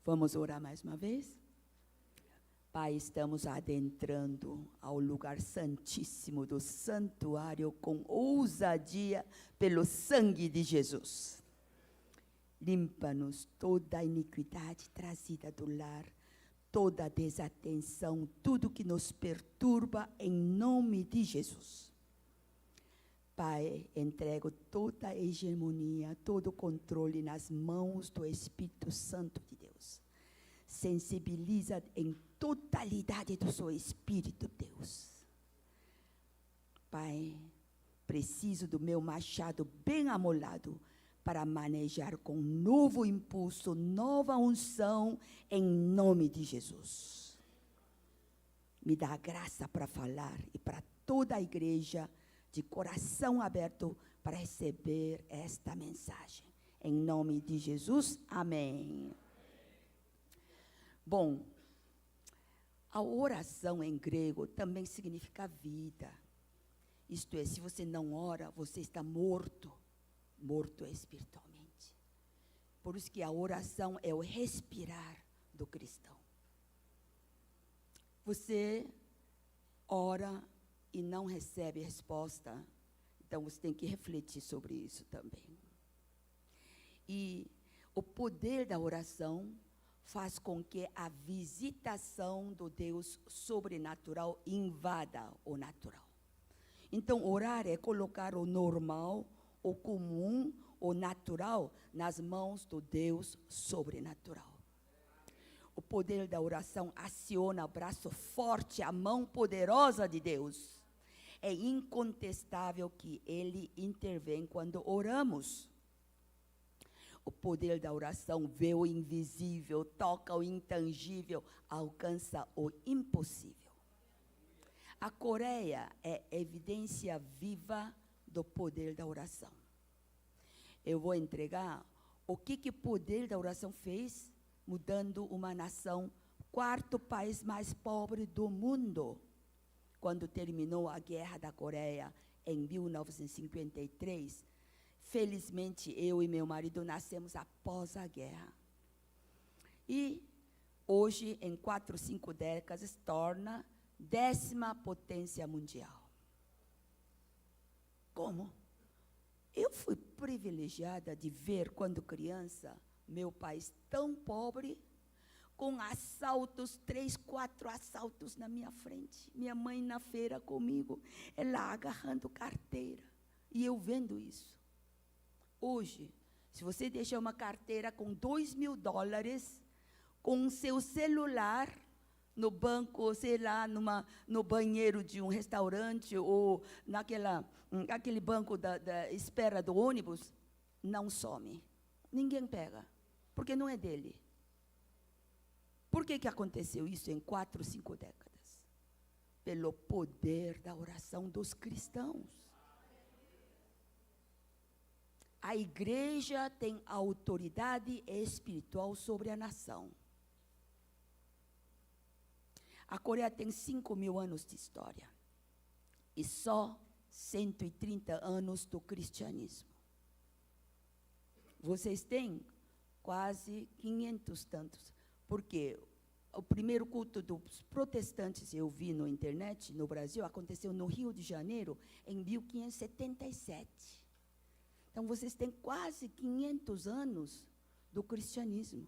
Vamos orar mais uma vez? Pai, estamos adentrando ao lugar santíssimo do santuário com ousadia pelo sangue de Jesus. Limpa-nos toda a iniquidade trazida do lar, toda a desatenção, tudo que nos perturba em nome de Jesus. Pai, entrego toda a hegemonia, todo o controle nas mãos do Espírito Santo de Deus. Sensibiliza em totalidade do seu Espírito, Deus. Pai, preciso do meu machado bem amolado para manejar com novo impulso, nova unção, em nome de Jesus. Me dá a graça para falar e para toda a igreja, de coração aberto, para receber esta mensagem. Em nome de Jesus, amém. Bom, a oração em grego também significa vida. Isto é, se você não ora, você está morto espiritualmente. Por isso que a oração é o respirar do cristão. Você ora e não recebe resposta, então você tem que refletir sobre isso também. E o poder da oração faz com que a visitação do Deus sobrenatural invada o natural. Então, orar é colocar o normal, o comum, o natural nas mãos do Deus sobrenatural. O poder da oração aciona o braço forte, a mão poderosa de Deus. É incontestável que Ele intervém quando oramos. O poder da oração vê o invisível, toca o intangível, alcança o impossível. A Coreia é evidência viva do poder da oração. Eu vou entregar o que o poder da oração fez, mudando uma nação, quarto país mais pobre do mundo, quando terminou a Guerra da Coreia em 1953. Felizmente, eu e meu marido nascemos após a guerra. E hoje, em 4, 5 décadas, se torna 10ª potência mundial. Como? Eu fui privilegiada de ver, quando criança, meu país tão pobre, com assaltos, 3, 4 assaltos na minha frente. Minha mãe na feira comigo, ela agarrando carteira. E eu vendo isso. Hoje, se você deixar uma carteira com $2.000, com o seu celular no banco, sei lá, no banheiro de um restaurante, ou naquele banco da espera do ônibus, não some. Ninguém pega, porque não é dele. Por que aconteceu isso em 4, 5 décadas? Pelo poder da oração dos cristãos. A igreja tem autoridade espiritual sobre a nação. A Coreia tem 5.000 anos de história. E só 130 anos do cristianismo. Vocês têm quase 500 tantos. Porque o primeiro culto dos protestantes, eu vi na internet, no Brasil, aconteceu no Rio de Janeiro, em 1577. Então, vocês têm quase 500 anos do cristianismo.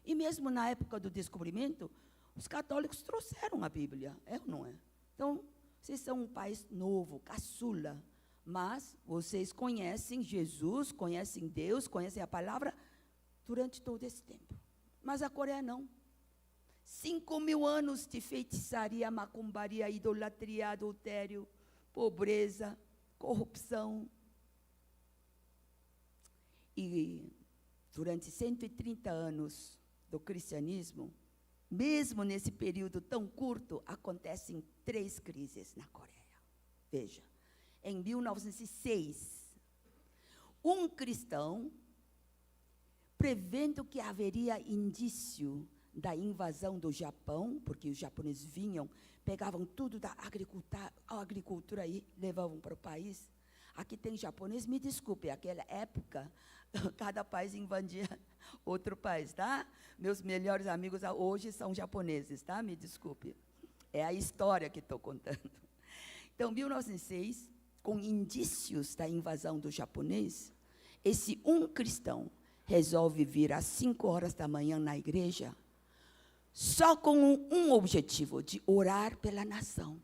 E mesmo na época do descobrimento, os católicos trouxeram a Bíblia, é ou não é? Então, vocês são um país novo, caçula, mas vocês conhecem Jesus, conhecem Deus, conhecem a palavra durante todo esse tempo. Mas a Coreia não. 5.000 anos de feitiçaria, macumbaria, idolatria, adultério, pobreza, corrupção. E durante 130 anos do cristianismo, mesmo nesse período tão curto, acontecem 3 crises na Coreia. Veja, em 1906, um cristão, prevendo que haveria indício da invasão do Japão, porque os japoneses vinham, pegavam tudo da agricultura e levavam para o país, Aqui tem japonês, me desculpe, naquela época, cada país invadia outro país, tá? Meus melhores amigos hoje são japoneses, tá? Me desculpe. É a história que estou contando. Então, 1906, com indícios da invasão do japonês, esse cristão resolve vir às 5 horas da manhã na igreja, só com um objetivo, de orar pela nação.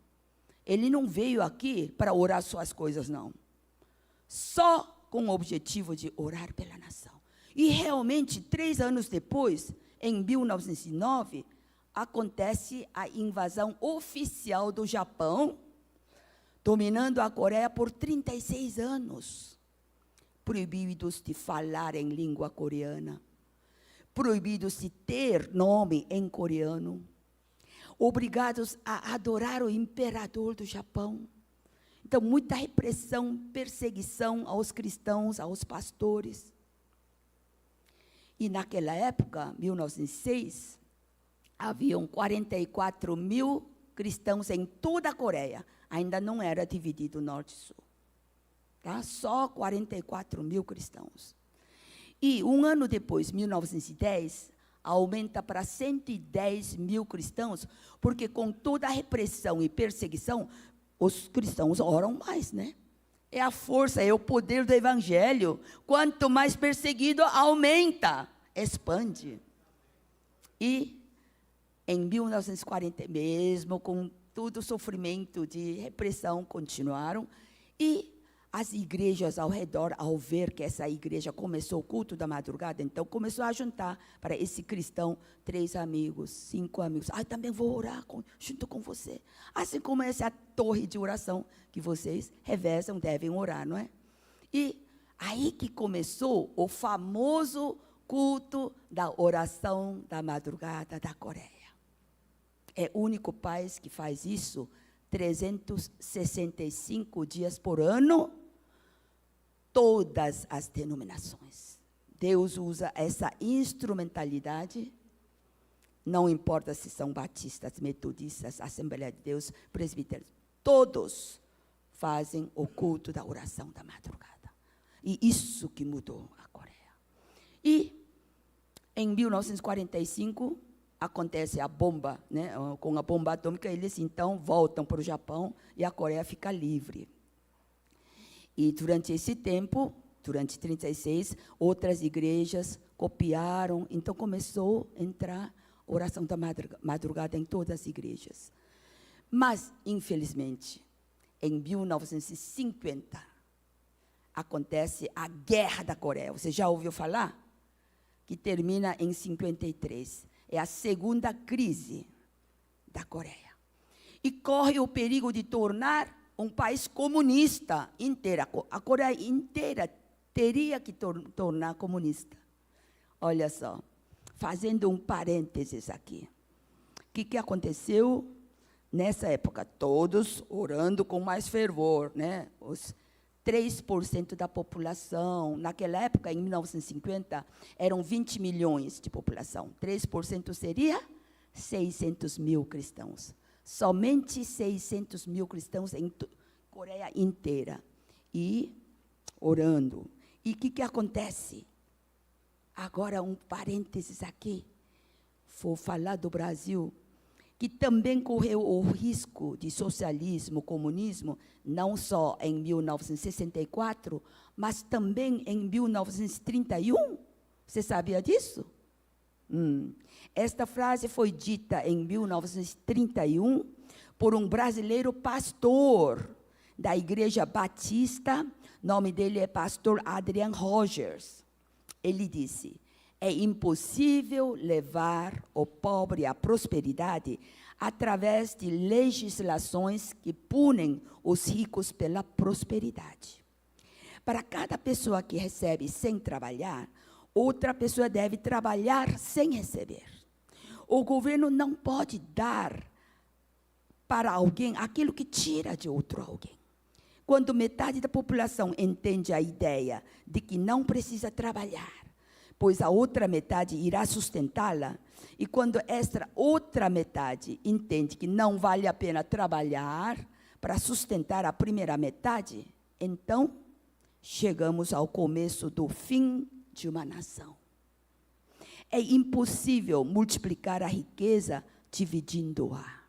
Ele não veio aqui para orar suas coisas, não. Só com o objetivo de orar pela nação. E realmente, 3 anos depois, em 1909, acontece a invasão oficial do Japão, dominando a Coreia por 36 anos. Proibidos de falar em língua coreana, proibidos de ter nome em coreano, obrigados a adorar o imperador do Japão. Então, muita repressão, perseguição aos cristãos, aos pastores. E naquela época, 1906, haviam 44 mil cristãos em toda a Coreia. Ainda não era dividido norte e sul. Tá? Só 44 mil cristãos. E 1 ano depois, 1910, aumenta para 110 mil cristãos, porque com toda a repressão e perseguição, os cristãos oram mais, né? É a força, é o poder do evangelho. Quanto mais perseguido, aumenta, expande. E em 1940, mesmo com todo o sofrimento de repressão, continuaram. E as igrejas ao redor, ao ver que essa igreja começou o culto da madrugada, então começou a juntar para esse cristão 3 amigos, 5 amigos. Também vou orar junto com você. Assim como essa torre de oração que vocês revezam, devem orar, não é? E aí que começou o famoso culto da oração da madrugada da Coreia. É o único país que faz isso 365 dias por ano, todas as denominações. Deus usa essa instrumentalidade, não importa se são batistas, metodistas, Assembleia de Deus, presbíteros, todos fazem o culto da oração da madrugada. E isso que mudou a Coreia. E em 1945, acontece a bomba, né? Com a bomba atômica, eles então voltam para o Japão e a Coreia fica livre. E durante esse tempo, durante 1936, outras igrejas copiaram, então começou a entrar oração da madrugada em todas as igrejas. Mas, infelizmente, em 1950, acontece a Guerra da Coreia. Você já ouviu falar? Que termina em 53. É a segunda crise da Coreia. E corre o perigo de tornar um país comunista inteira. A Coreia inteira teria que tornar comunista. Olha só, fazendo um parênteses aqui. O que aconteceu nessa época? Todos orando com mais fervor, né? Os 3% da população, naquela época, em 1950, eram 20 milhões de população. 3% seria 600 mil cristãos. Somente 600 mil cristãos em Coreia inteira. E orando. E o que acontece? Agora, um parênteses aqui. Vou falar do Brasil, que também correu o risco de socialismo, comunismo, não só em 1964, mas também em 1931. Você sabia disso? Esta frase foi dita em 1931 por um brasileiro pastor da Igreja Batista, nome dele é pastor Adrian Rogers. Ele disse: é impossível levar o pobre à prosperidade através de legislações que punem os ricos pela prosperidade. Para cada pessoa que recebe sem trabalhar, outra pessoa deve trabalhar sem receber. O governo não pode dar para alguém aquilo que tira de outro alguém. Quando metade da população entende a ideia de que não precisa trabalhar, pois a outra metade irá sustentá-la, e quando esta outra metade entende que não vale a pena trabalhar para sustentar a primeira metade, Então, chegamos ao começo do fim de uma nação. É impossível multiplicar a riqueza dividindo-a.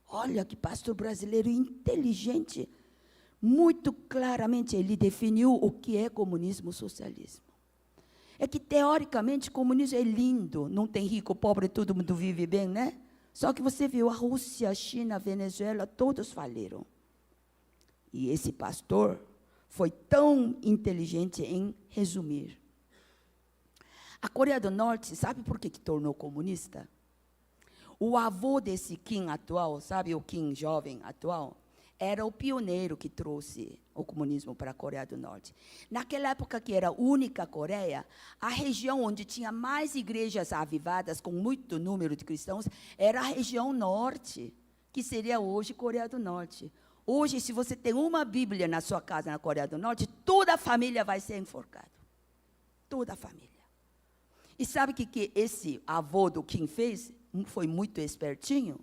Olha que pastor brasileiro inteligente. Muito claramente ele definiu o que é comunismo e socialismo. É que, teoricamente, comunismo é lindo, não tem rico, pobre, todo mundo vive bem, né? Só que você viu, a Rússia, a China, a Venezuela, todos faliram. E esse pastor foi tão inteligente em resumir. A Coreia do Norte, sabe por que tornou comunista? O avô desse Kim atual, sabe o Kim jovem atual? Era o pioneiro que trouxe o comunismo para a Coreia do Norte. Naquela época que era a única Coreia, a região onde tinha mais igrejas avivadas, com muito número de cristãos, era a região norte, que seria hoje Coreia do Norte. Hoje, se você tem uma Bíblia na sua casa na Coreia do Norte, toda a família vai ser enforcada. Toda a família. E sabe o que esse avô do Kim fez? Foi muito espertinho.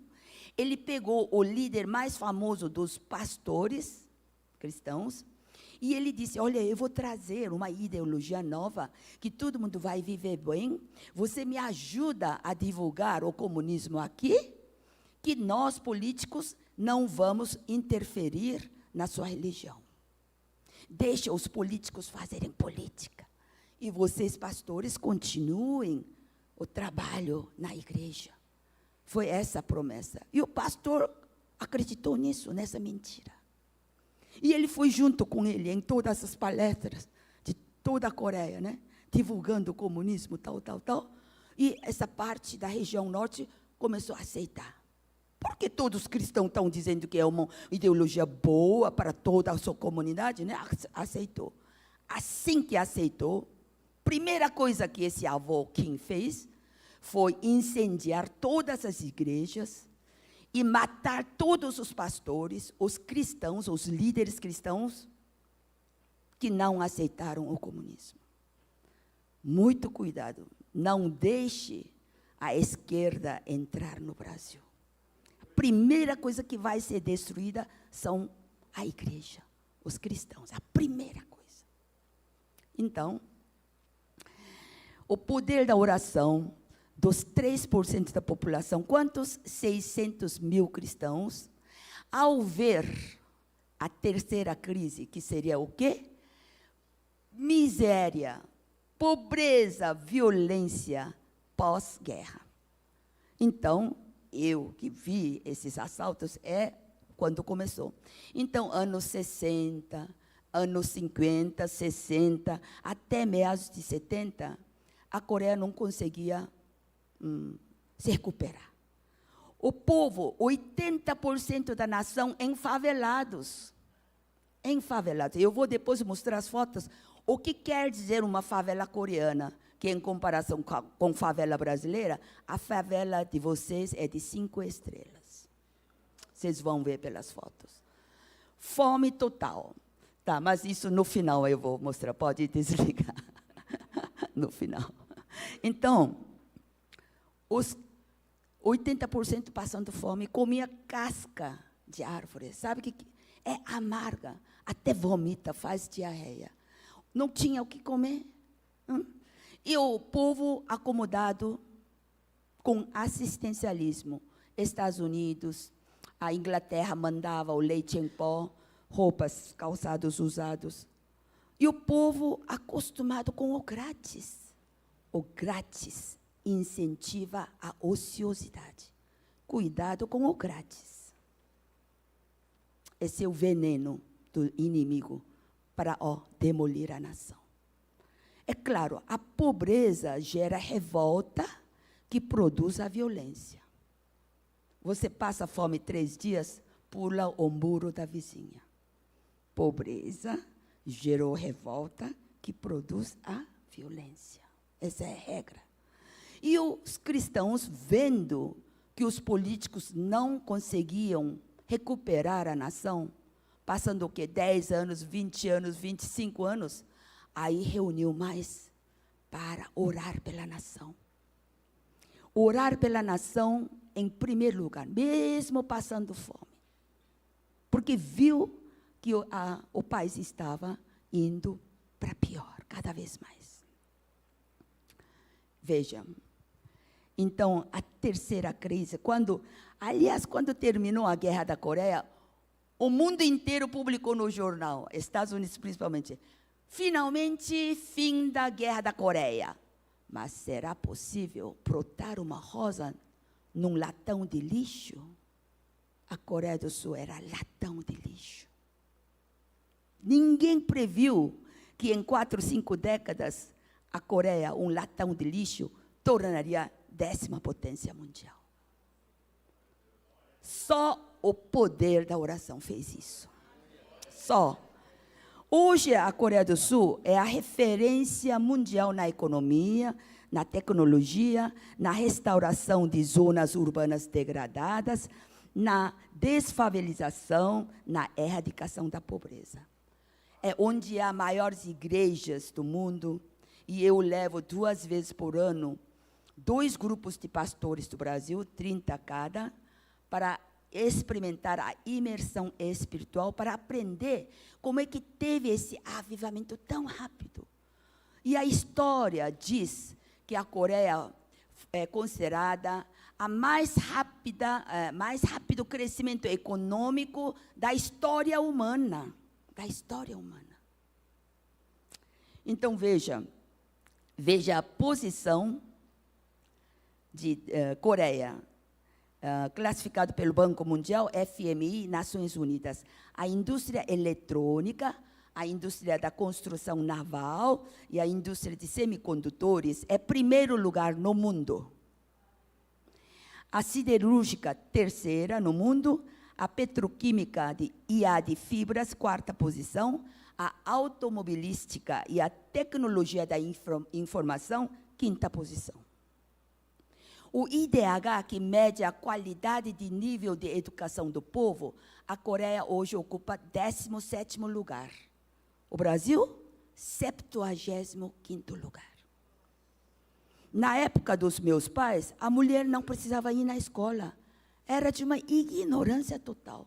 Ele pegou o líder mais famoso dos pastores cristãos e ele disse, olha, eu vou trazer uma ideologia nova, que todo mundo vai viver bem, você me ajuda a divulgar o comunismo aqui, que nós políticos não vamos interferir na sua religião. Deixa os políticos fazerem política. E vocês, pastores, continuem o trabalho na igreja. Foi essa a promessa. E o pastor acreditou nisso, nessa mentira. E ele foi junto com ele em todas as palestras de toda a Coreia, né? Divulgando o comunismo, tal. E essa parte da região norte começou a aceitar. Porque todos os cristãos estão dizendo que é uma ideologia boa para toda a sua comunidade, né? Aceitou. Assim que aceitou, primeira coisa que esse avô Kim fez foi incendiar todas as igrejas e matar todos os pastores, os cristãos, os líderes cristãos que não aceitaram o comunismo. Muito cuidado, não deixe a esquerda entrar no Brasil. A primeira coisa que vai ser destruída são a igreja, os cristãos, a primeira coisa. Então, o poder da oração dos 3% da população, quantos? 600 mil cristãos, ao ver a terceira crise, que seria o quê? Miséria, pobreza, violência, pós-guerra. Então, eu que vi esses assaltos, é quando começou. Então, anos 60, anos 50, 60, até meados de 70, a Coreia não conseguia se recuperar. O povo, 80% da nação enfavelados. Enfavelados. Eu vou depois mostrar as fotos. O que quer dizer uma favela coreana? Que em comparação com favela brasileira, a favela de vocês é de 5 estrelas. Vocês vão ver pelas fotos. Fome total. Tá, mas isso no final eu vou mostrar. Pode desligar. No final. Então, os 80% passando fome, comia casca de árvore. Sabe o que é amarga? Até vomita, faz diarreia. Não tinha o que comer. E o povo acomodado com assistencialismo. Estados Unidos, a Inglaterra mandava o leite em pó, roupas, calçados usados. E o povo acostumado com o grátis. O grátis incentiva a ociosidade. Cuidado com o grátis. Esse é o veneno do inimigo para demolir a nação. É claro, a pobreza gera revolta que produz a violência. Você passa fome 3 dias, pula o muro da vizinha. Pobreza gerou revolta que produz a violência. Essa é a regra. E os cristãos, vendo que os políticos não conseguiam recuperar a nação, passando o quê? 10 anos, 20 anos, 25 anos, aí reuniu mais para orar pela nação. Orar pela nação em primeiro lugar, mesmo passando fome. Porque viu que o país estava indo para pior, cada vez mais. Veja, então, a terceira crise, quando terminou a Guerra da Coreia, o mundo inteiro publicou no jornal, Estados Unidos principalmente, finalmente, fim da Guerra da Coreia. Mas será possível brotar uma rosa num latão de lixo? A Coreia do Sul era latão de lixo. Ninguém previu que em 4, 5 décadas, a Coreia, um latão de lixo, tornaria 10ª potência mundial. Só o poder da oração fez isso. Só. Hoje, a Coreia do Sul é a referência mundial na economia, na tecnologia, na restauração de zonas urbanas degradadas, na desfavelização, na erradicação da pobreza. É onde há maiores igrejas do mundo, e eu levo 2 vezes por ano 2 grupos de pastores do Brasil, 30 cada, para experimentar a imersão espiritual, para aprender como é que teve esse avivamento tão rápido. E a história diz que a Coreia é considerada a mais rápido crescimento econômico da história humana. Da história humana. Então, veja a posição de Coreia, classificado pelo Banco Mundial, FMI, Nações Unidas. A indústria eletrônica, a indústria da construção naval e a indústria de semicondutores é primeiro lugar no mundo. A siderúrgica, terceira no mundo. A petroquímica e a de fibras, 4ª posição. A automobilística e a tecnologia da informação, 5ª posição. O IDH, que mede a qualidade de nível de educação do povo, a Coreia hoje ocupa 17º lugar. O Brasil, 75º lugar. Na época dos meus pais, a mulher não precisava ir na escola. Era de uma ignorância total.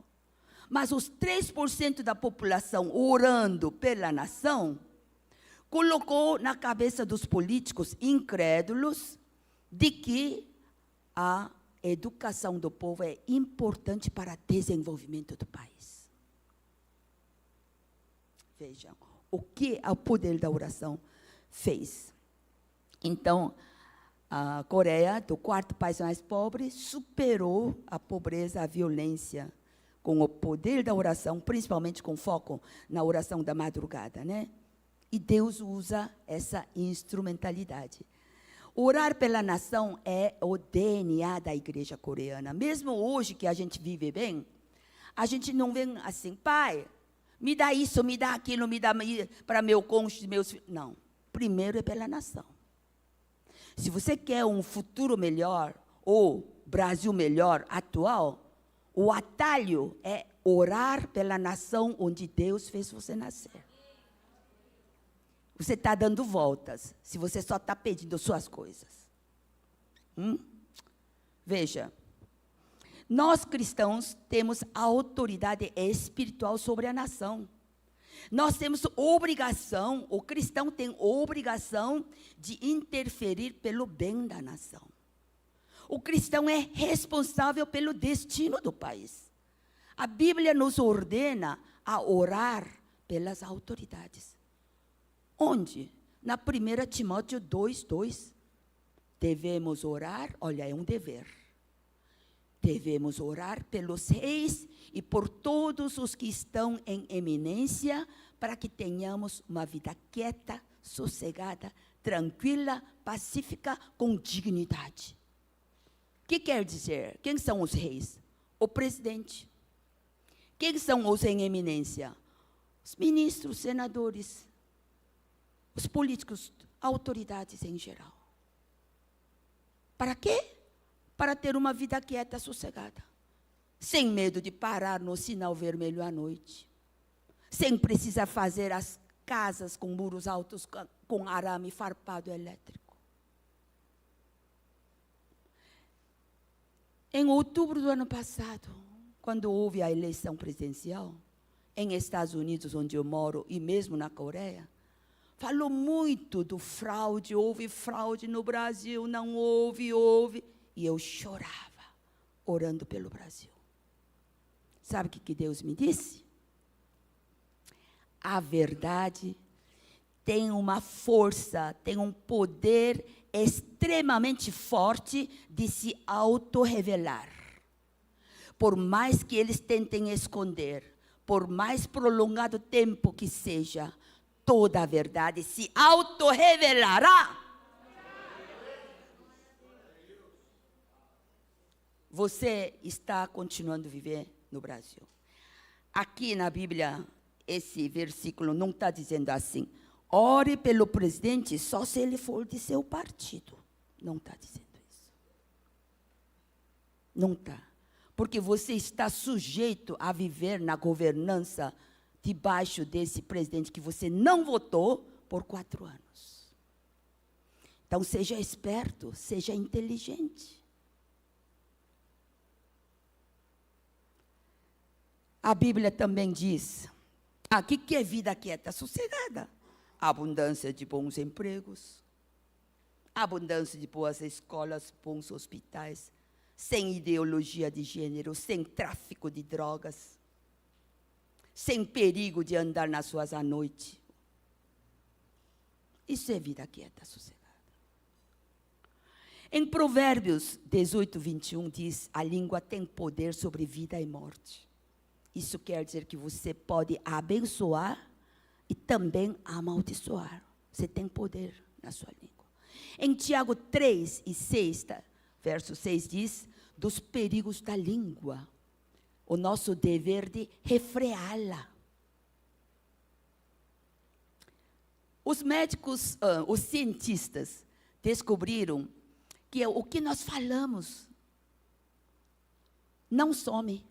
Mas os 3% da população orando pela nação colocou na cabeça dos políticos incrédulos de que a educação do povo é importante para o desenvolvimento do país. Vejam o que o poder da oração fez. Então, a Coreia, do 4º país mais pobre, superou a pobreza, a violência, com o poder da oração, principalmente com foco na oração da madrugada, né? E Deus usa essa instrumentalidade. Orar pela nação é o DNA da igreja coreana. Mesmo hoje que a gente vive bem, a gente não vem assim, pai, me dá isso, me dá aquilo, me dá para meu cônjuge, meus filhos. Não. Primeiro é pela nação. Se você quer um futuro melhor, ou Brasil melhor, atual, o atalho é orar pela nação onde Deus fez você nascer. Você está dando voltas, se você só está pedindo suas coisas. Veja, nós cristãos temos a autoridade espiritual sobre a nação. Nós temos obrigação, o cristão tem obrigação de interferir pelo bem da nação. O cristão é responsável pelo destino do país. A Bíblia nos ordena a orar pelas autoridades. Onde? Na 1 Timóteo 2:2. Devemos orar, olha, é um dever. Devemos orar pelos reis e por todos os que estão em eminência, para que tenhamos uma vida quieta, sossegada, tranquila, pacífica, com dignidade. O que quer dizer? Quem são os reis? O presidente. Quem são os em eminência? Os ministros, senadores, os políticos, autoridades em geral. Para quê? Para ter uma vida quieta, sossegada. Sem medo de parar no sinal vermelho à noite. Sem precisar fazer as casas com muros altos, com arame farpado elétrico. Em outubro do ano passado, quando houve a eleição presidencial, em Estados Unidos, onde eu moro, e mesmo na Coreia, falou muito do fraude, houve fraude no Brasil, não houve. E eu chorava, orando pelo Brasil. Sabe o que Deus me disse? A verdade tem uma força, tem um poder extremamente forte de se auto-revelar. Por mais que eles tentem esconder, por mais prolongado tempo que seja, toda a verdade se auto-revelará. Você está continuando a viver no Brasil. Aqui na Bíblia, esse versículo não está dizendo assim: ore pelo presidente só se ele for de seu partido. Não está dizendo isso. Não está. Porque você está sujeito a viver na governança debaixo desse presidente que você não votou por 4 anos. Então, seja esperto, seja inteligente. A Bíblia também diz, o que é vida quieta, sossegada? Abundância de bons empregos, abundância de boas escolas, bons hospitais, sem ideologia de gênero, sem tráfico de drogas, sem perigo de andar nas ruas à noite. Isso é vida quieta, sossegada. Em Provérbios 18, 21 diz, a língua tem poder sobre vida e morte. Isso quer dizer que você pode abençoar e também amaldiçoar. Você tem poder na sua língua. Em Tiago 3 e 6, verso 6 diz, dos perigos da língua, o nosso dever de refreá-la. Os médicos, os cientistas, descobriram que o que nós falamos não some.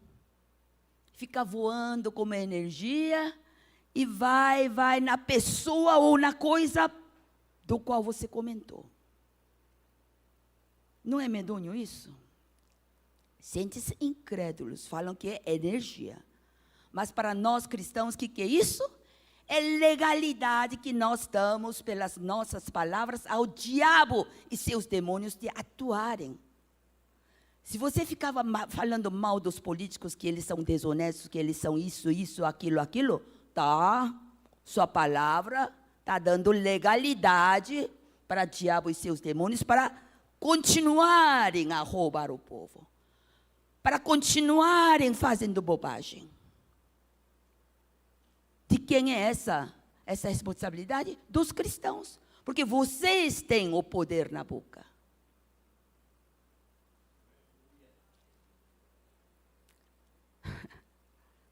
Fica voando como energia e vai na pessoa ou na coisa do qual você comentou. Não é medonho isso? Cientistas incrédulos falam que é energia. Mas para nós cristãos, o que é isso? É legalidade que nós damos pelas nossas palavras ao diabo e seus demônios de atuarem. Se você ficava falando mal dos políticos, que eles são desonestos, que eles são isso, aquilo, tá, sua palavra está dando legalidade para o diabo e seus demônios para continuarem a roubar o povo, para continuarem fazendo bobagem. De quem é essa responsabilidade? Dos cristãos, porque vocês têm o poder na boca.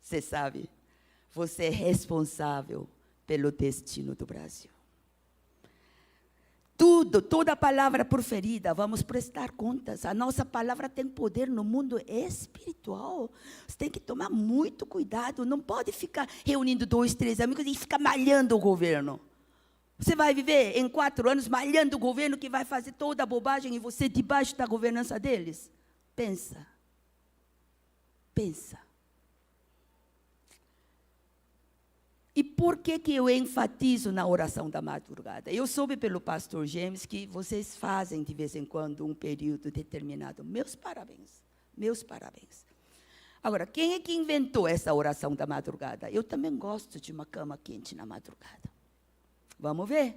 Você sabe, você é responsável pelo destino do Brasil. Toda palavra proferida, vamos prestar contas. A nossa palavra tem poder no mundo espiritual. Você tem que tomar muito cuidado. Não pode ficar reunindo 2, 3 amigos e ficar malhando o governo. Você vai viver em 4 anos malhando o governo que vai fazer toda a bobagem e você debaixo da governança deles? Pensa. E por que eu enfatizo na oração da madrugada? Eu soube pelo pastor James que vocês fazem de vez em quando um período determinado. Meus parabéns. Agora, quem é que inventou essa oração da madrugada? Eu também gosto de uma cama quente na madrugada. Vamos ver?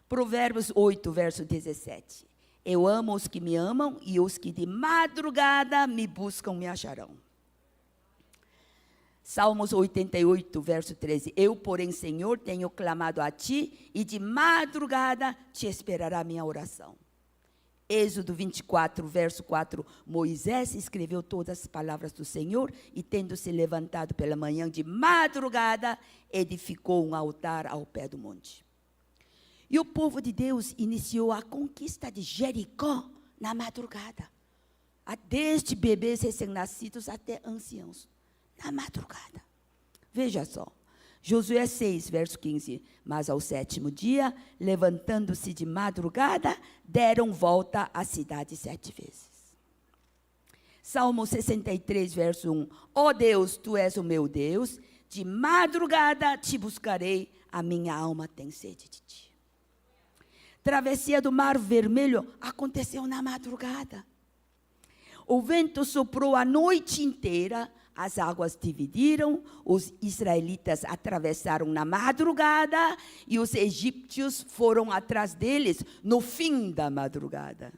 Provérbios 8, verso 17. Eu amo os que me amam e os que de madrugada me buscam me acharão. Salmos 88, verso 13. Eu, porém, Senhor, tenho clamado a ti e de madrugada te esperará a minha oração. Êxodo 24, verso 4. Moisés escreveu todas as palavras do Senhor e, tendo se levantado pela manhã de madrugada, edificou um altar ao pé do monte. E o povo de Deus iniciou a conquista de Jericó na madrugada. Desde bebês recém-nascidos até anciãos. Na madrugada. Veja só. Josué 6, verso 15. Mas ao 7º dia, levantando-se de madrugada, deram volta à cidade 7 vezes. Salmo 63, verso 1. Ó Deus, tu és o meu Deus, de madrugada te buscarei, a minha alma tem sede de ti. Travessia do Mar Vermelho aconteceu na madrugada. O vento soprou a noite inteira, as águas dividiram, os israelitas atravessaram na madrugada e os egípcios foram atrás deles no fim da madrugada.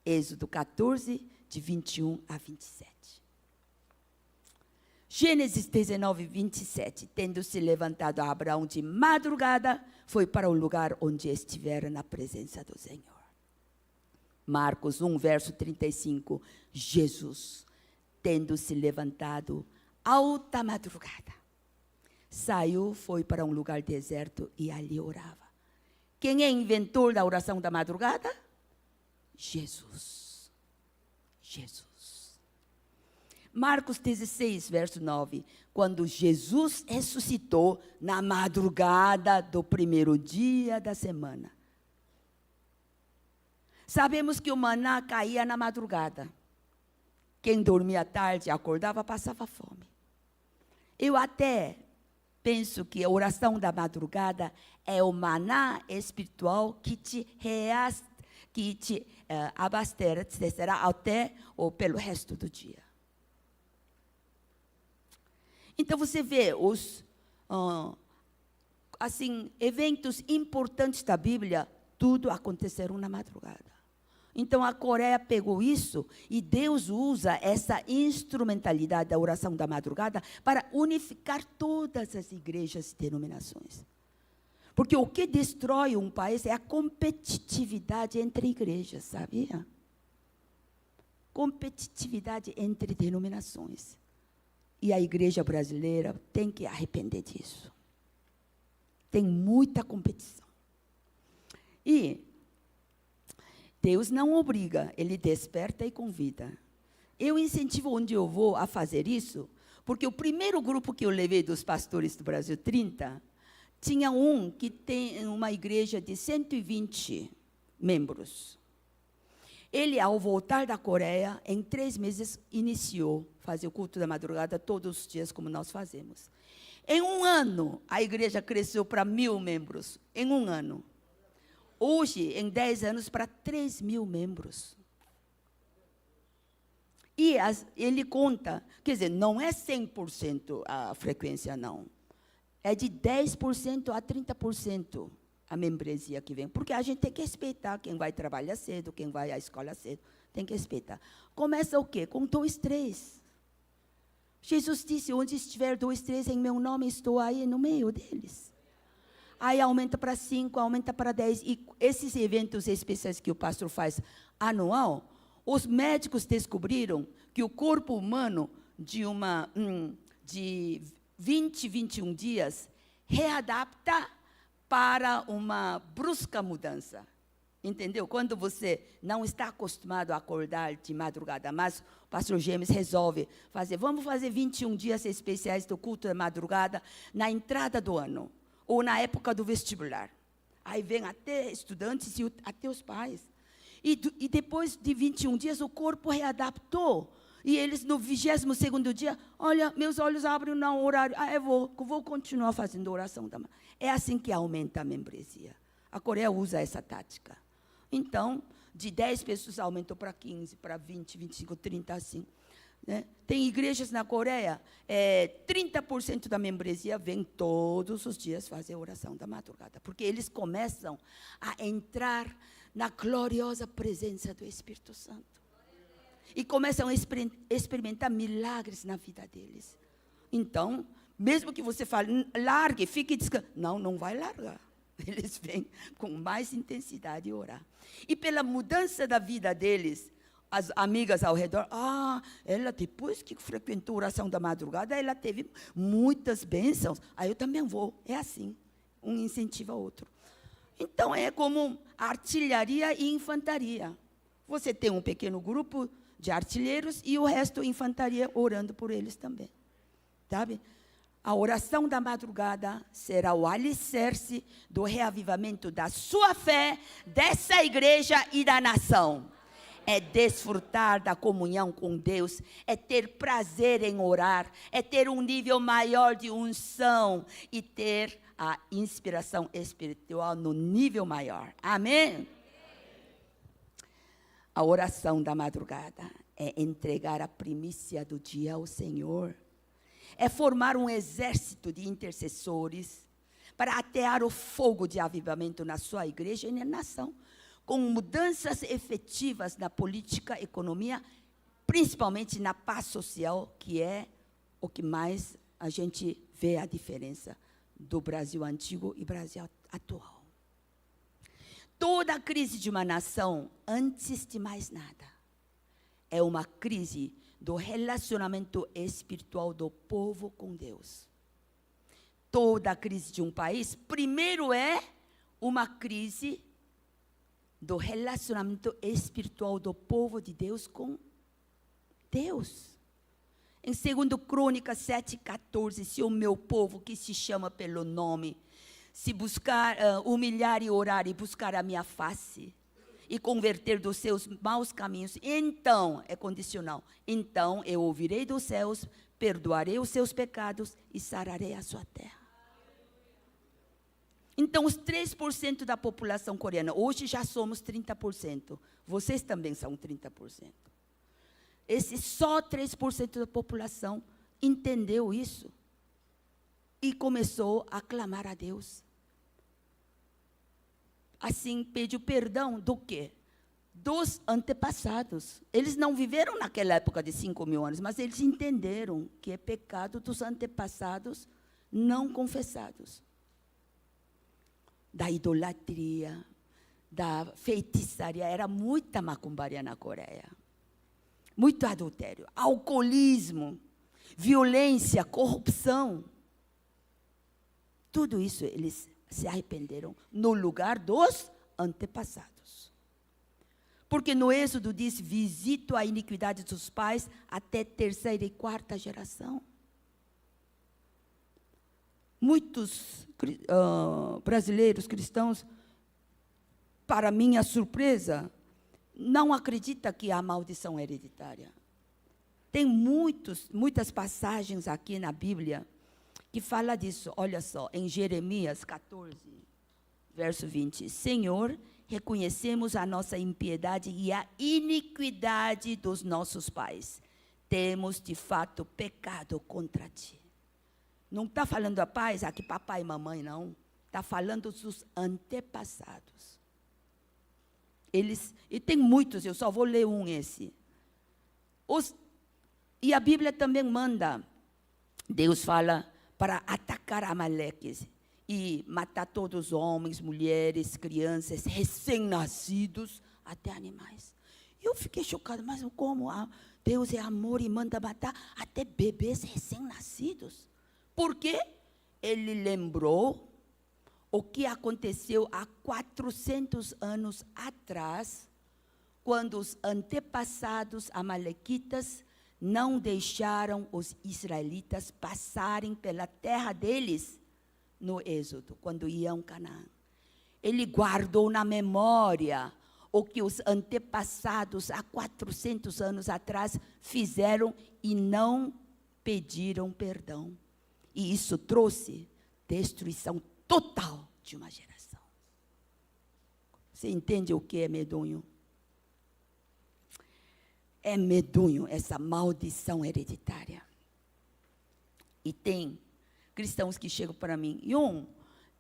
Êxodo 14, de 21 a 27. Gênesis 19, 27. Tendo se levantado Abraão de madrugada, foi para o lugar onde estivera na presença do Senhor. Marcos 1, verso 35. Jesus, tendo se levantado alta madrugada, saiu, foi para um lugar deserto e ali orava. Quem é inventor da oração da madrugada? Jesus. Jesus. Marcos 16, verso 9. Quando Jesus ressuscitou na madrugada do primeiro dia da semana. Sabemos que o maná caía na madrugada. Quem dormia tarde, acordava, passava fome. Eu até penso que a oração da madrugada é o maná espiritual que te abastecerá até ou pelo resto do dia. Então você vê os eventos importantes da Bíblia, tudo aconteceram na madrugada. Então a Coreia pegou isso e Deus usa essa instrumentalidade da oração da madrugada para unificar todas as igrejas e denominações. Porque o que destrói um país é a competitividade entre igrejas, sabia? Competitividade entre denominações. E a igreja brasileira tem que arrepender disso. Tem muita competição. E Deus não obriga, Ele desperta e convida. Eu incentivo onde eu vou a fazer isso, porque o primeiro grupo que eu levei dos pastores do Brasil 30, tinha um que tem uma igreja de 120 membros. Ele, ao voltar da Coreia, em 3 meses, iniciou fazer o culto da madrugada todos os dias, como nós fazemos. Em 1 ano, a igreja cresceu para 1.000 membros. Em 1 ano. Hoje, em 10 anos, para 3.000 membros. E ele conta, quer dizer, não é 100% a frequência, não. É de 10% a 30%. A membresia que vem, porque a gente tem que respeitar quem vai trabalhar cedo, quem vai à escola cedo, tem que respeitar. Começa o quê? Com 2, 3. Jesus disse, onde estiver 2, 3 em meu nome, estou aí no meio deles. Aí aumenta para 5, aumenta para 10, e esses eventos especiais que o pastor faz anual, os médicos descobriram que o corpo humano de 20, 21 dias readapta para uma brusca mudança. Entendeu? Quando você não está acostumado a acordar de madrugada, mas o pastor James resolve fazer, vamos fazer 21 dias especiais do culto da madrugada na entrada do ano, ou na época do vestibular. Aí vem até estudantes e até os pais. E depois de 21 dias, o corpo readaptou. E eles, no 22º dia, olha, meus olhos abrem no horário. Eu vou continuar fazendo oração. É assim que aumenta a membresia. A Coreia usa essa tática. Então, de 10 pessoas aumentou para 15, para 20, 25, 30, assim. Né? Tem igrejas na Coreia, 30% da membresia vem todos os dias fazer oração da madrugada. Porque eles começam a entrar na gloriosa presença do Espírito Santo. E começam a experimentar milagres na vida deles. Então, mesmo que você fale, largue, fique descansando. Não vai largar. Eles vêm com mais intensidade orar. E pela mudança da vida deles, as amigas ao redor, ela depois que frequentou a oração da madrugada, ela teve muitas bênçãos. Aí eu também vou. É assim, um incentiva o outro. Então, é como artilharia e infantaria. Você tem um pequeno grupo de artilheiros e o resto infantaria orando por eles também. Sabe? A oração da madrugada será o alicerce do reavivamento da sua fé, dessa igreja e da nação. é desfrutar da comunhão com Deus, é ter prazer em orar, é ter um nível maior de unção e ter a inspiração espiritual no nível maior. Amém? A oração da madrugada é entregar a primícia do dia ao Senhor. É formar um exército de intercessores para atear o fogo de avivamento na sua igreja e na nação, com mudanças efetivas na política, economia, principalmente na paz social, que é o que mais a gente vê a diferença do Brasil antigo e Brasil atual. Toda a crise de uma nação, antes de mais nada, é uma crise do relacionamento espiritual do povo com Deus. Toda a crise de um país, primeiro é uma crise do relacionamento espiritual do povo de Deus com Deus. Em 2 Crônicas 7,14, se o meu povo, que se chama pelo nome, se buscar, humilhar e orar e buscar a minha face, e converter dos seus maus caminhos, então, é condicional, então eu ouvirei dos céus, perdoarei os seus pecados e sararei a sua terra. Então, os 3% da população coreana, hoje já somos 30%, vocês também são 30%. Esse só 3% da população entendeu isso e começou a clamar a Deus. Assim, pediu perdão do quê? Dos antepassados. Eles não viveram naquela época de 5.000 anos, mas eles entenderam que é pecado dos antepassados não confessados. Da idolatria, da feitiçaria, era muita macumbaria na Coreia. Muito adultério, alcoolismo, violência, corrupção. Tudo isso eles se arrependeram no lugar dos antepassados. Porque no Êxodo diz, visito a iniquidade dos pais até 3ª e 4ª geração. Muitos brasileiros cristãos, para minha surpresa, não acreditam que há maldição hereditária. Tem muitas passagens aqui na Bíblia que fala disso. Olha só, em Jeremias 14, verso 20. Senhor, reconhecemos a nossa impiedade e a iniquidade dos nossos pais. Temos, de fato, pecado contra ti. Não está falando a pais, aqui papai e mamãe, não. Está falando dos antepassados. E tem muitos, eu só vou ler esse. E a Bíblia também manda, Deus fala, para atacar Amaleques e matar todos os homens, mulheres, crianças, recém-nascidos, até animais. Eu fiquei chocada, mas como Deus é amor e manda matar até bebês recém-nascidos? Por quê? Ele lembrou o que aconteceu há 400 anos atrás, quando os antepassados amalequitas não deixaram os israelitas passarem pela terra deles no Êxodo, quando iam a Canaã. Ele guardou na memória o que os antepassados há 400 anos atrás fizeram e não pediram perdão. E isso trouxe destruição total de uma geração. Você entende o que é medonho? É medonho essa maldição hereditária. E tem cristãos que chegam para mim, Yun,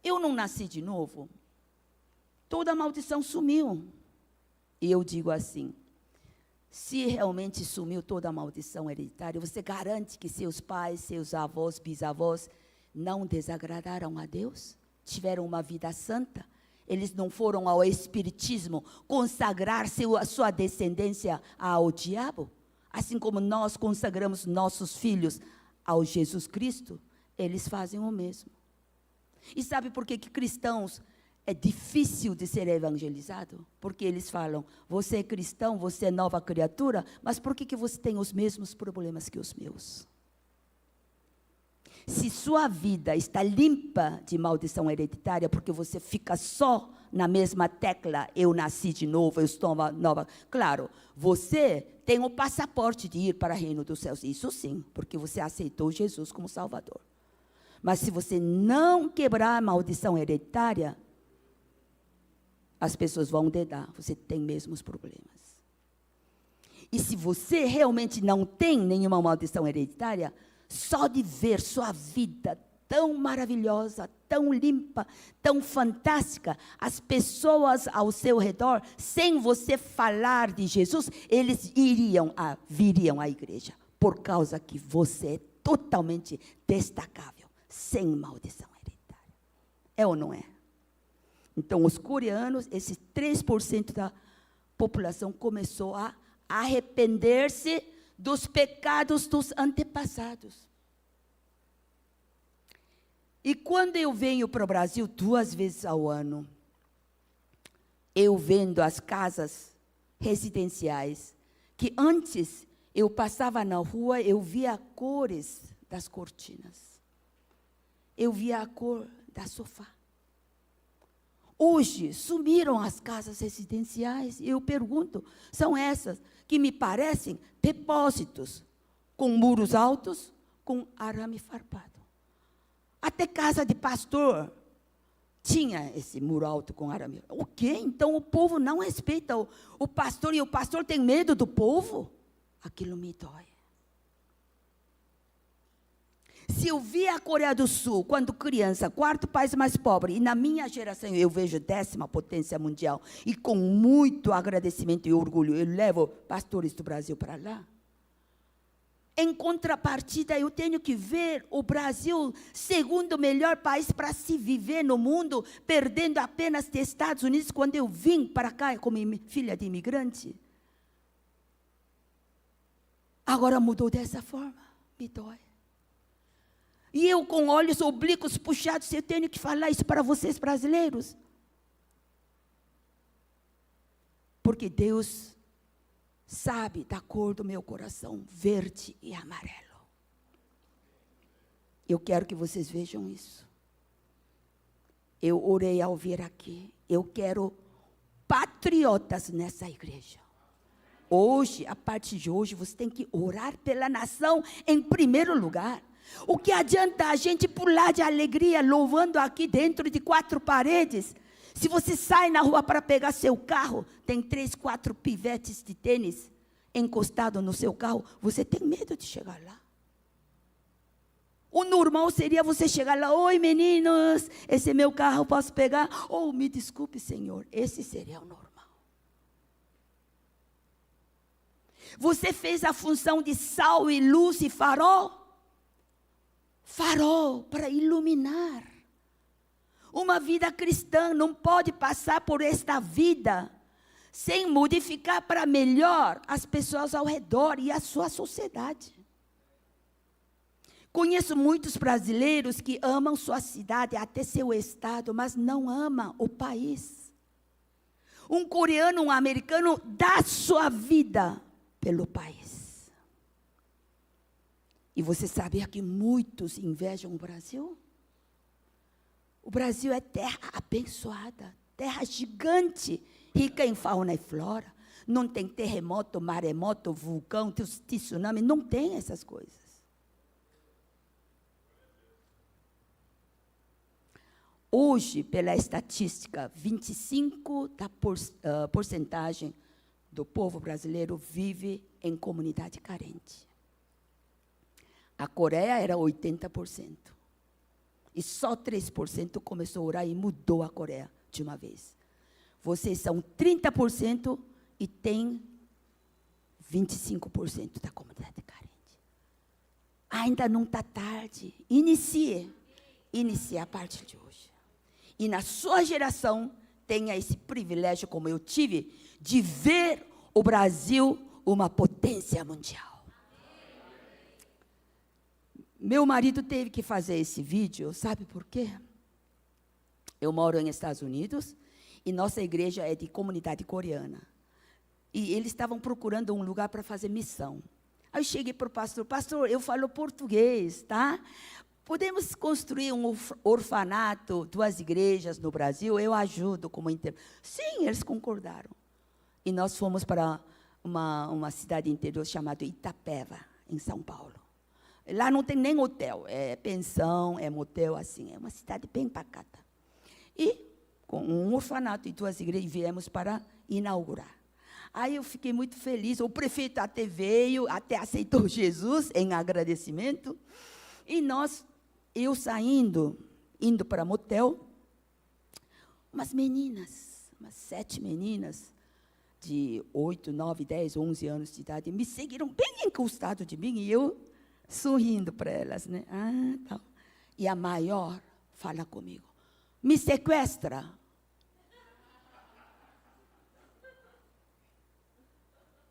eu não nasci de novo? Toda a maldição sumiu. E eu digo assim, se realmente sumiu toda a maldição hereditária, você garante que seus pais, seus avós, bisavós, não desagradaram a Deus? Tiveram uma vida santa? Eles não foram ao espiritismo consagrar a sua descendência ao diabo? Assim como nós consagramos nossos filhos ao Jesus Cristo, eles fazem o mesmo. E sabe por que cristãos é difícil de ser evangelizado? Porque eles falam, você é cristão, você é nova criatura, mas por que você tem os mesmos problemas que os meus? Se sua vida está limpa de maldição hereditária, porque você fica só na mesma tecla, eu nasci de novo, eu estou nova. Claro, você tem o passaporte de ir para o reino dos céus, isso sim, porque você aceitou Jesus como Salvador. Mas se você não quebrar a maldição hereditária, as pessoas vão dedar, você tem mesmo os problemas. E se você realmente não tem nenhuma maldição hereditária, só de ver sua vida tão maravilhosa, tão limpa, tão fantástica, as pessoas ao seu redor, sem você falar de Jesus, eles viriam à igreja, por causa que você é totalmente destacável, sem maldição hereditária. É ou não é? Então, os coreanos, esses 3% da população começou a arrepender-se dos pecados dos antepassados. E quando eu venho para o Brasil 2 vezes ao ano, eu vendo as casas residenciais, que antes eu passava na rua, eu via cores das cortinas. Eu via a cor da sofá. Hoje, sumiram as casas residenciais, e eu pergunto, são essas que me parecem depósitos, com muros altos, com arame farpado. Até casa de pastor tinha esse muro alto com arame. O quê? Então o povo não respeita o pastor, e o pastor tem medo do povo? Aquilo me dói. Se eu vi a Coreia do Sul, quando criança, 4º país mais pobre, e na minha geração eu vejo 10ª potência mundial, e com muito agradecimento e orgulho, eu levo pastores do Brasil para lá. Em contrapartida, eu tenho que ver o Brasil, segundo melhor país para se viver no mundo, perdendo apenas dos Estados Unidos, quando eu vim para cá como filha de imigrante. Agora mudou dessa forma, me dói. E eu com olhos oblíquos puxados, eu tenho que falar isso para vocês brasileiros. Porque Deus sabe da cor do meu coração, verde e amarelo. Eu quero que vocês vejam isso. Eu orei ao vir aqui. Eu quero patriotas nessa igreja. Hoje, a partir de hoje, você tem que orar pela nação em primeiro lugar. O que adianta a gente pular de alegria, louvando aqui dentro de 4 paredes? Se você sai na rua para pegar seu carro, tem 3, 4 pivetes de tênis encostado no seu carro, você tem medo de chegar lá. O normal seria você chegar lá, oi meninos, esse é meu carro, posso pegar? Ou me desculpe, Senhor, esse seria o normal. Você fez a função de sal e luz e farol? Farol para iluminar. Uma vida cristã não pode passar por esta vida sem modificar para melhor as pessoas ao redor e a sua sociedade. Conheço muitos brasileiros que amam sua cidade, até seu estado, mas não amam o país. Um coreano, um americano dá sua vida pelo país. E você sabia que muitos invejam o Brasil? O Brasil é terra abençoada, terra gigante, rica em fauna e flora. Não tem terremoto, maremoto, vulcão, tsunami, não tem essas coisas. Hoje, pela estatística, 25% porcentagem do povo brasileiro vive em comunidade carente. A Coreia era 80%. E só 3% começou a orar e mudou a Coreia de uma vez. Vocês são 30% e tem 25% da comunidade carente. Ainda não está tarde. Inicie a partir de hoje. E na sua geração, tenha esse privilégio, como eu tive, de ver o Brasil uma potência mundial. Meu marido teve que fazer esse vídeo, sabe por quê? Eu moro nos Estados Unidos e nossa igreja é de comunidade coreana. E eles estavam procurando um lugar para fazer missão. Aí eu cheguei para o pastor, eu falo português, tá? podemos construir um orfanato, 2 igrejas no Brasil, eu ajudo como Sim, eles concordaram. E nós fomos para uma cidade interior chamada Itapeva, em São Paulo. Lá não tem nem hotel, é pensão, é motel, assim, é uma cidade bem pacata. E com um orfanato e 2 igrejas, viemos para inaugurar. Aí eu fiquei muito feliz, o prefeito até veio, até aceitou Jesus em agradecimento, e eu saindo, indo para motel, umas 7 meninas, de 8, 9, 10, 11 anos de idade, me seguiram bem encostado de mim, e eu sorrindo para elas, né? Tá. E a maior fala comigo, me sequestra.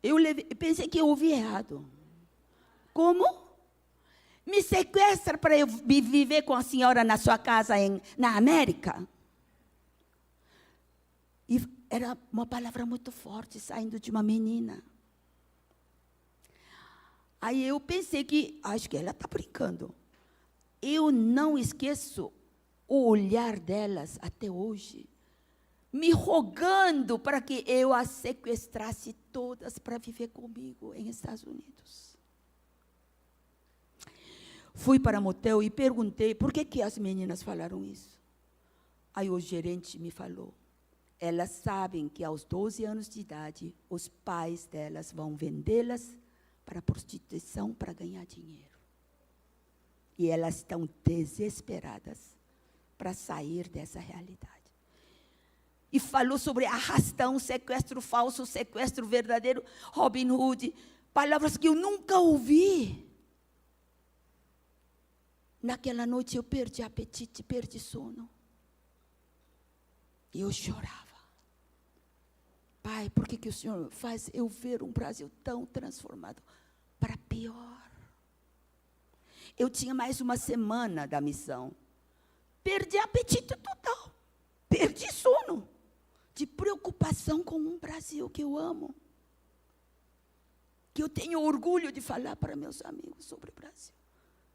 Eu pensei que eu ouvi errado. Como? Me sequestra para eu viver com a senhora na sua casa na América? E era uma palavra muito forte, saindo de uma menina. Aí eu pensei acho que ela está brincando. Eu não esqueço o olhar delas até hoje, me rogando para que eu as sequestrasse todas para viver comigo em Estados Unidos. Fui para o motel e perguntei por que as meninas falaram isso. Aí o gerente me falou, elas sabem que aos 12 anos de idade, os pais delas vão vendê-las para prostituição para ganhar dinheiro. E elas estão desesperadas para sair dessa realidade. E falou sobre arrastão, sequestro falso, sequestro verdadeiro, Robin Hood, palavras que eu nunca ouvi. Naquela noite eu perdi apetite, perdi sono. E eu chorava. Pai, por que o Senhor faz eu ver um Brasil tão transformado para pior? Eu tinha mais uma semana da missão. Perdi apetite total. Perdi sono. De preocupação com um Brasil que eu amo. Que eu tenho orgulho de falar para meus amigos sobre o Brasil.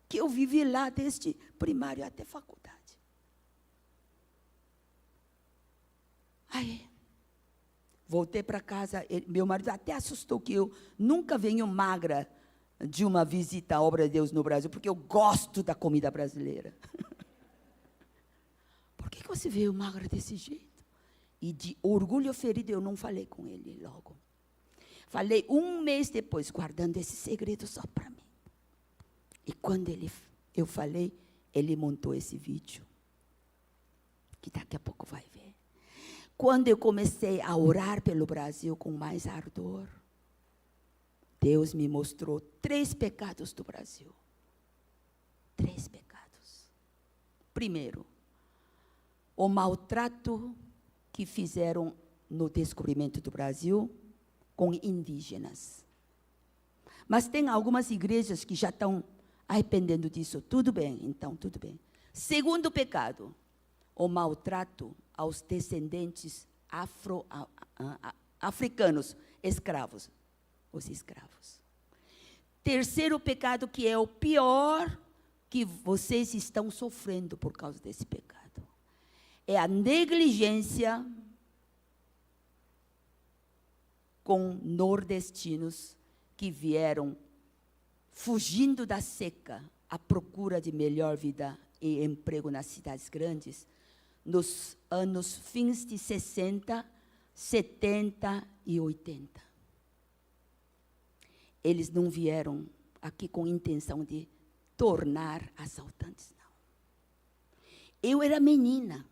Que eu vivi lá desde primário até faculdade. Aí, voltei para casa, meu marido até assustou que eu nunca venho magra de uma visita à obra de Deus no Brasil, porque eu gosto da comida brasileira. Por que você veio magra desse jeito? E de orgulho ferido eu não falei com ele logo. Falei 1 mês depois, guardando esse segredo só para mim. E quando eu falei, ele montou esse vídeo, que daqui a pouco vai ver. Quando eu comecei a orar pelo Brasil com mais ardor, Deus me mostrou 3 pecados do Brasil. 3 pecados. Primeiro, o maltrato que fizeram no descobrimento do Brasil com indígenas. Mas tem algumas igrejas que já estão arrependendo disso. Tudo bem, então, tudo bem. Segundo pecado, o maltrato aos descendentes africanos, escravos, os escravos. Terceiro pecado, que é o pior, que vocês estão sofrendo por causa desse pecado, é a negligência com nordestinos que vieram fugindo da seca à procura de melhor vida e emprego nas cidades grandes, nos anos fins de 60, 70 e 80. Eles não vieram aqui com intenção de tornar assaltantes, não. Eu era menina,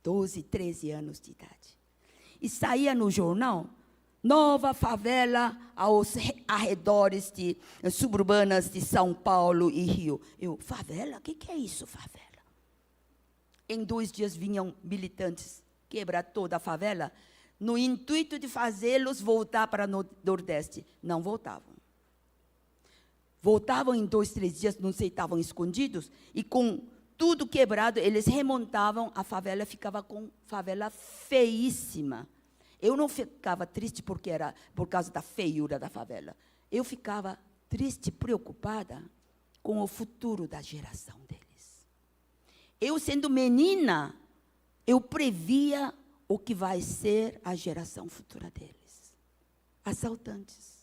12, 13 anos de idade. E saía no jornal, nova favela aos arredores de suburbanas de São Paulo e Rio. Eu, favela? O que é isso, favela? Em 2 dias vinham militantes quebrar toda a favela, no intuito de fazê-los voltar para o Nordeste. Não voltavam. Voltavam em 2, 3 dias, não sei, estavam escondidos, e com tudo quebrado, eles remontavam, a favela ficava com favela feíssima. Eu não ficava triste porque era por causa da feiura da favela. Eu ficava triste, preocupada com o futuro da geração deles. Eu, sendo menina, eu previa o que vai ser a geração futura deles. Assaltantes.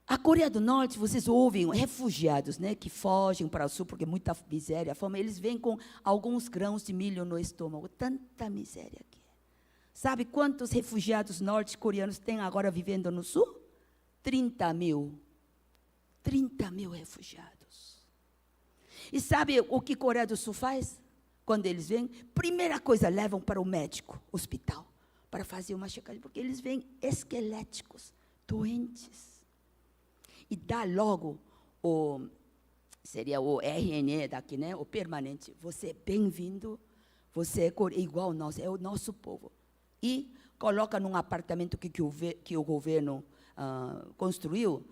A Coreia do Norte, vocês ouvem refugiados, né, que fogem para o sul porque muita miséria, fome, eles vêm com alguns grãos de milho no estômago. Tanta miséria aqui. Sabe quantos refugiados norte-coreanos tem agora vivendo no sul? 30 mil. 30 mil refugiados. E sabe o que a Coreia do Sul faz? Quando eles vêm, primeira coisa, levam para o médico, hospital, para fazer uma checagem, porque eles vêm esqueléticos, doentes. E dá logo seria o RNE daqui, né? O permanente. Você é bem-vindo, você é igual nós, é o nosso povo. E coloca num apartamento que o governo construiu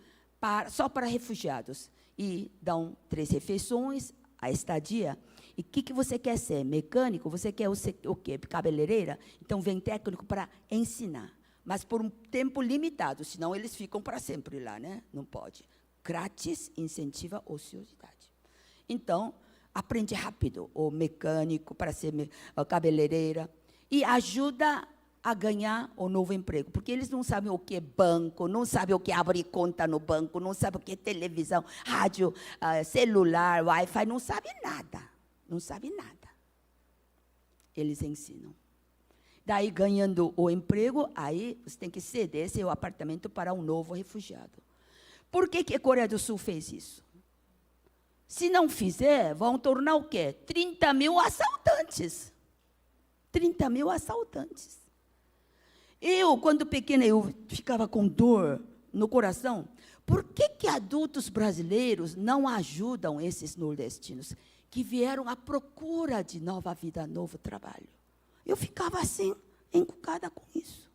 só para refugiados. E dão 3 refeições, a estadia. E o que você quer ser? Mecânico? Você quer o quê? Cabeleireira? Então vem técnico para ensinar. Mas por um tempo limitado, senão eles ficam para sempre lá, né? Não pode. Grátis incentiva a ociosidade. Então, aprende rápido o mecânico para ser cabeleireira e ajuda a ganhar o novo emprego, porque eles não sabem o que é banco, não sabem o que é abrir conta no banco, não sabem o que é televisão, rádio, celular, Wi-Fi, não sabem nada. Não sabem nada. Eles ensinam. Daí, ganhando o emprego, aí você tem que ceder seu apartamento para um novo refugiado. Por que a Coreia do Sul fez isso? Se não fizer, vão tornar o quê? 30 mil assaltantes. 30 mil assaltantes. Eu, quando pequena, eu ficava com dor no coração. Por que adultos brasileiros não ajudam esses nordestinos que vieram à procura de nova vida, novo trabalho? Eu ficava assim, encucada com isso.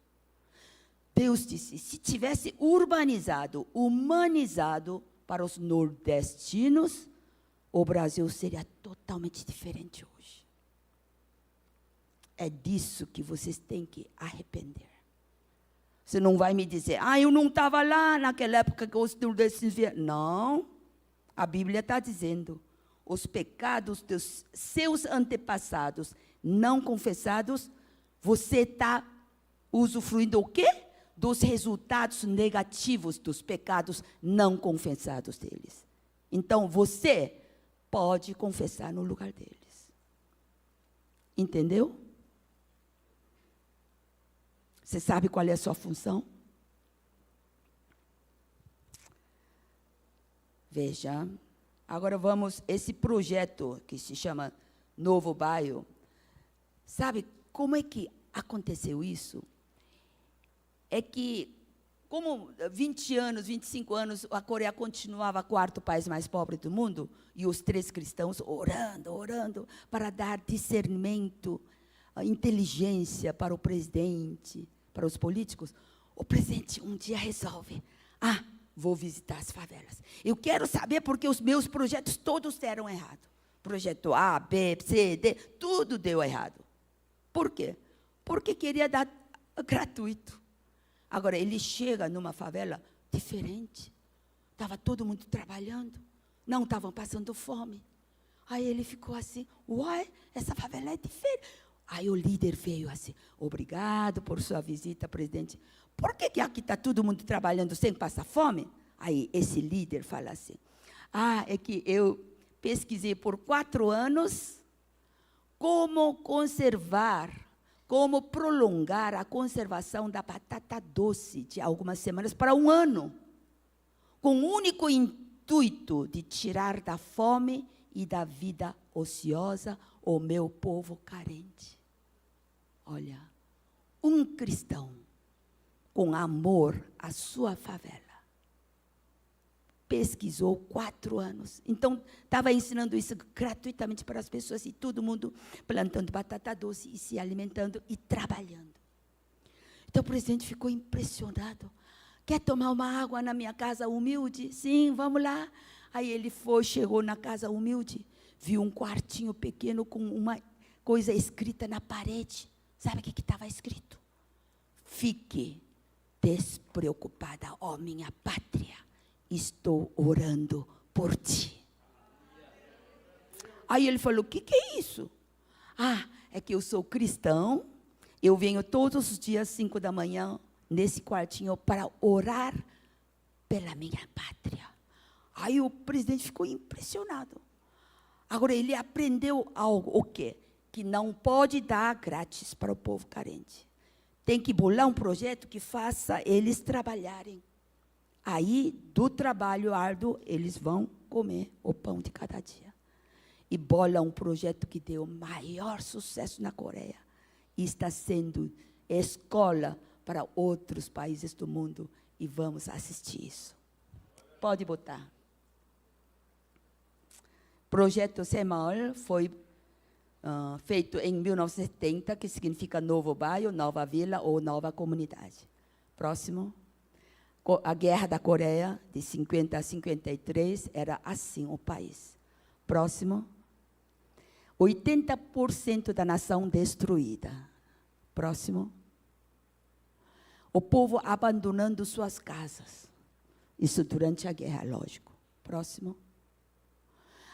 Deus disse, se tivesse urbanizado, humanizado para os nordestinos, o Brasil seria totalmente diferente hoje. É disso que vocês têm que arrepender. Você não vai me dizer, eu não estava lá naquela época que os nordestinos vieram. Não, a Bíblia está dizendo, os pecados dos seus antepassados não confessados, você está usufruindo o quê? Dos resultados negativos dos pecados não confessados deles. Então, você pode confessar no lugar deles. Entendeu? Você sabe qual é a sua função? Veja, agora vamos, esse projeto que se chama Novo Bairro. Sabe como é que aconteceu isso? É que, como 20 anos, 25 anos, a Coreia continuava o 4º país mais pobre do mundo, e os 3 cristãos orando, para dar discernimento, inteligência para o presidente, para os políticos. O presidente um dia resolve, vou visitar as favelas. Eu quero saber porque os meus projetos todos deram errado. Projeto A, B, C, D, tudo deu errado. Por quê? Porque queria dar gratuito. Agora, ele chega numa favela diferente. Estava todo mundo trabalhando. Não estavam passando fome. Aí ele ficou assim, essa favela é diferente. Aí o líder veio assim, obrigado por sua visita, presidente. Por que aqui está todo mundo trabalhando sem passar fome? Aí esse líder fala assim, é que eu pesquisei por 4 anos como prolongar a conservação da batata doce de algumas semanas para 1 ano, com o único intuito de tirar da fome e da vida ociosa o meu povo carente. Olha, um cristão com amor à sua favela pesquisou 4 anos. Então, estava ensinando isso gratuitamente para as pessoas e todo mundo plantando batata doce e se alimentando e trabalhando. Então, o presidente ficou impressionado. Quer tomar uma água na minha casa humilde? Sim, vamos lá. Aí ele chegou na casa humilde, viu um quartinho pequeno com uma coisa escrita na parede. Sabe o que estava escrito? Fique despreocupada, minha pátria. Estou orando por ti. Aí ele falou, o que é isso? Ah, é que eu sou cristão, eu venho todos os dias, 5 da manhã, nesse quartinho, para orar pela minha pátria. Aí o presidente ficou impressionado. Agora, ele aprendeu algo, o quê? Que não pode dar grátis para o povo carente. Tem que bolar um projeto que faça eles trabalharem. Aí, do trabalho árduo, eles vão comer o pão de cada dia. E bola um projeto que deu maior sucesso na Coreia. E está sendo escola para outros países do mundo. E vamos assistir isso. Pode botar. Projeto SEMAL foi feito em 1970, que significa novo bairro, nova vila ou nova comunidade. Próximo. A Guerra da Coreia, de 50 a 53, era assim o país. Próximo. 80% da nação destruída. Próximo. O povo abandonando suas casas. Isso durante a guerra, lógico. Próximo.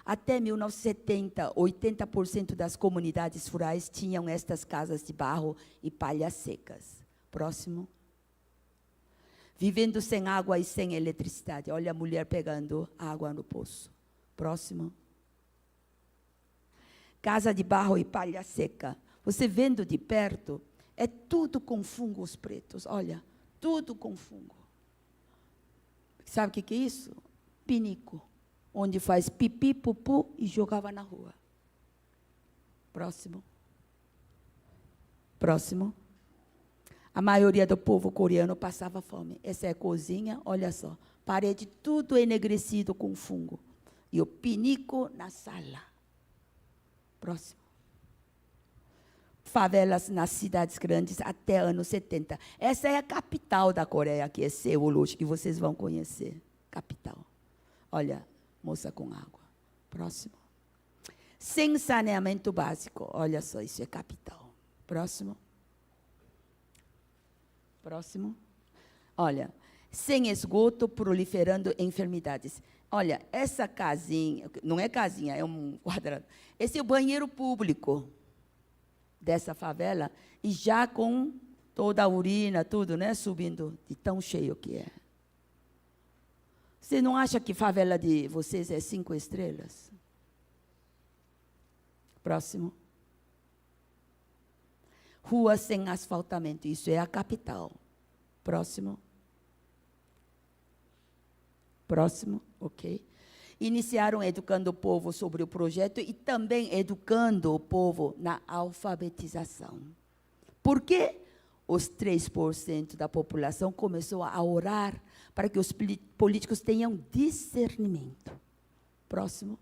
Até 1970, 80% das comunidades rurais tinham estas casas de barro e palhas secas. Próximo. Vivendo sem água e sem eletricidade. Olha a mulher pegando água no poço. Próximo. Casa de barro e palha seca. Você vendo de perto, é tudo com fungos pretos. Olha, tudo com fungo. Sabe o que é isso? Pinico. Onde faz pipi, pupu e jogava na rua. Próximo. Próximo. A maioria do povo coreano passava fome. Essa é a cozinha, olha só. Parede tudo enegrecido com fungo. E o pinico na sala. Próximo. Favelas nas cidades grandes até anos 70. Essa é a capital da Coreia, que é Seul hoje, que vocês vão conhecer. Capital. Olha, moça com água. Próximo. Sem saneamento básico. Olha só, isso é capital. Próximo. Próximo. Olha, sem esgoto, proliferando enfermidades. Olha, essa casinha, não é casinha, é um quadrado. Esse é o banheiro público dessa favela, e já com toda a urina, tudo, né, subindo, de tão cheio que é. Você não acha que favela de vocês é 5 estrelas? Próximo. Rua sem asfaltamento, isso é a capital. Próximo. Próximo, ok. Iniciaram educando o povo sobre o projeto e também educando o povo na alfabetização. Por quê? Os 3% da população começou a orar para que os políticos tenham discernimento. Próximo.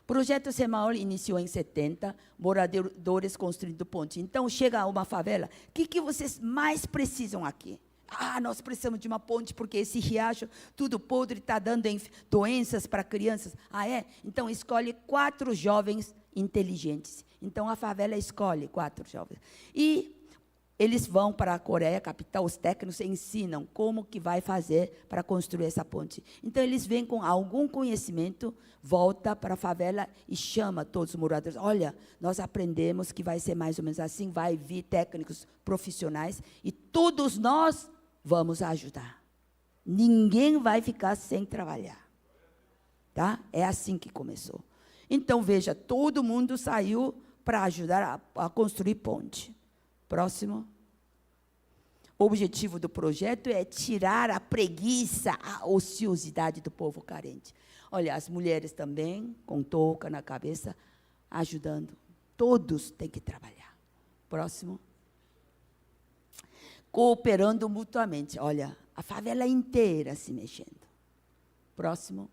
Projeto SEMAL iniciou em 70, moradores construindo ponte. Então, chega a uma favela, o que vocês mais precisam aqui? Ah, nós precisamos de uma ponte, porque esse riacho, tudo podre, está dando doenças para crianças. Ah, é? Então, escolhe 4 jovens inteligentes. Então, a favela escolhe 4 jovens. E eles vão para a Coreia, capital, os técnicos ensinam como que vai fazer para construir essa ponte. Então, eles vêm com algum conhecimento, volta para a favela e chama todos os moradores. Olha, nós aprendemos que vai ser mais ou menos assim, vai vir técnicos profissionais e todos nós vamos ajudar. Ninguém vai ficar sem trabalhar. Tá? É assim que começou. Então, veja, todo mundo saiu para ajudar a construir ponte. Próximo. O objetivo do projeto é tirar a preguiça, a ociosidade do povo carente. Olha, as mulheres também, com touca na cabeça, ajudando. Todos têm que trabalhar. Próximo. Cooperando mutuamente. Olha, a favela inteira se mexendo. Próximo.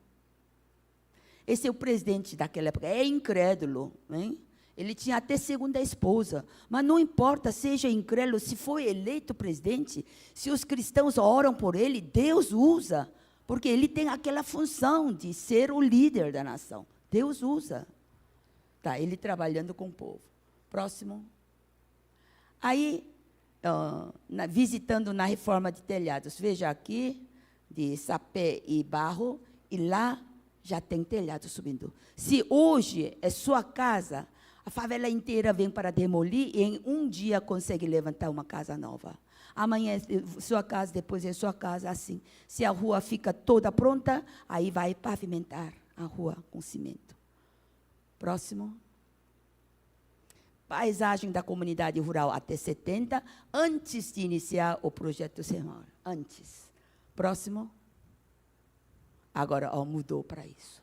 Esse é o presidente daquela época. É incrédulo, hein? Ele tinha até segunda esposa. Mas não importa, seja incrédulo, se foi eleito presidente, se os cristãos oram por ele, Deus usa. Porque ele tem aquela função de ser o líder da nação. Deus usa. Tá, ele trabalhando com o povo. Próximo. Aí, visitando na reforma de telhados. Veja aqui, de sapé e barro, e lá já tem telhado subindo. Se hoje é sua casa, a favela inteira vem para demolir e em um dia consegue levantar uma casa nova. Amanhã é sua casa, depois é sua casa, assim. Se a rua fica toda pronta, aí vai pavimentar a rua com cimento. Próximo. Paisagem da comunidade rural até 70, antes de iniciar o projeto SEMAR. Antes. Próximo. Agora, mudou para isso.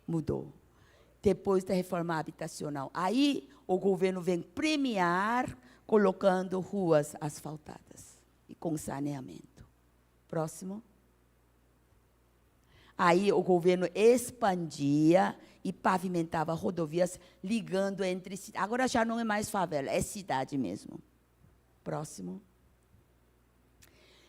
Mudou. Depois da reforma habitacional. Aí, o governo vem premiar, colocando ruas asfaltadas e com saneamento. Próximo. Aí, o governo expandia e pavimentava rodovias, ligando entre cidades. Agora já não é mais favela, é cidade mesmo. Próximo.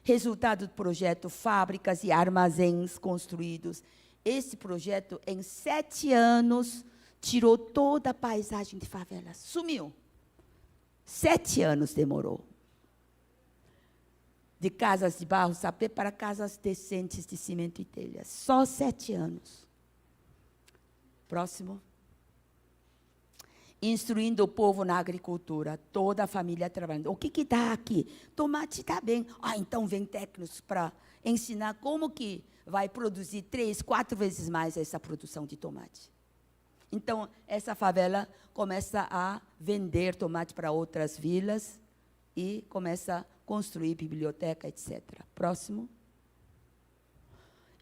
Resultado do projeto, fábricas e armazéns construídos. Esse projeto, em 7 anos, tirou toda a paisagem de favela. Sumiu. 7 anos demorou. De casas de barro, sapê, para casas decentes de cimento e telha. Só 7 anos. Próximo. Instruindo o povo na agricultura, toda a família trabalhando. O que dá aqui? Tomate está bem. Então vem técnicos para ensinar como que vai produzir 3, 4 vezes mais essa produção de tomate. Então, essa favela começa a vender tomate para outras vilas e começa a construir biblioteca, etc. Próximo.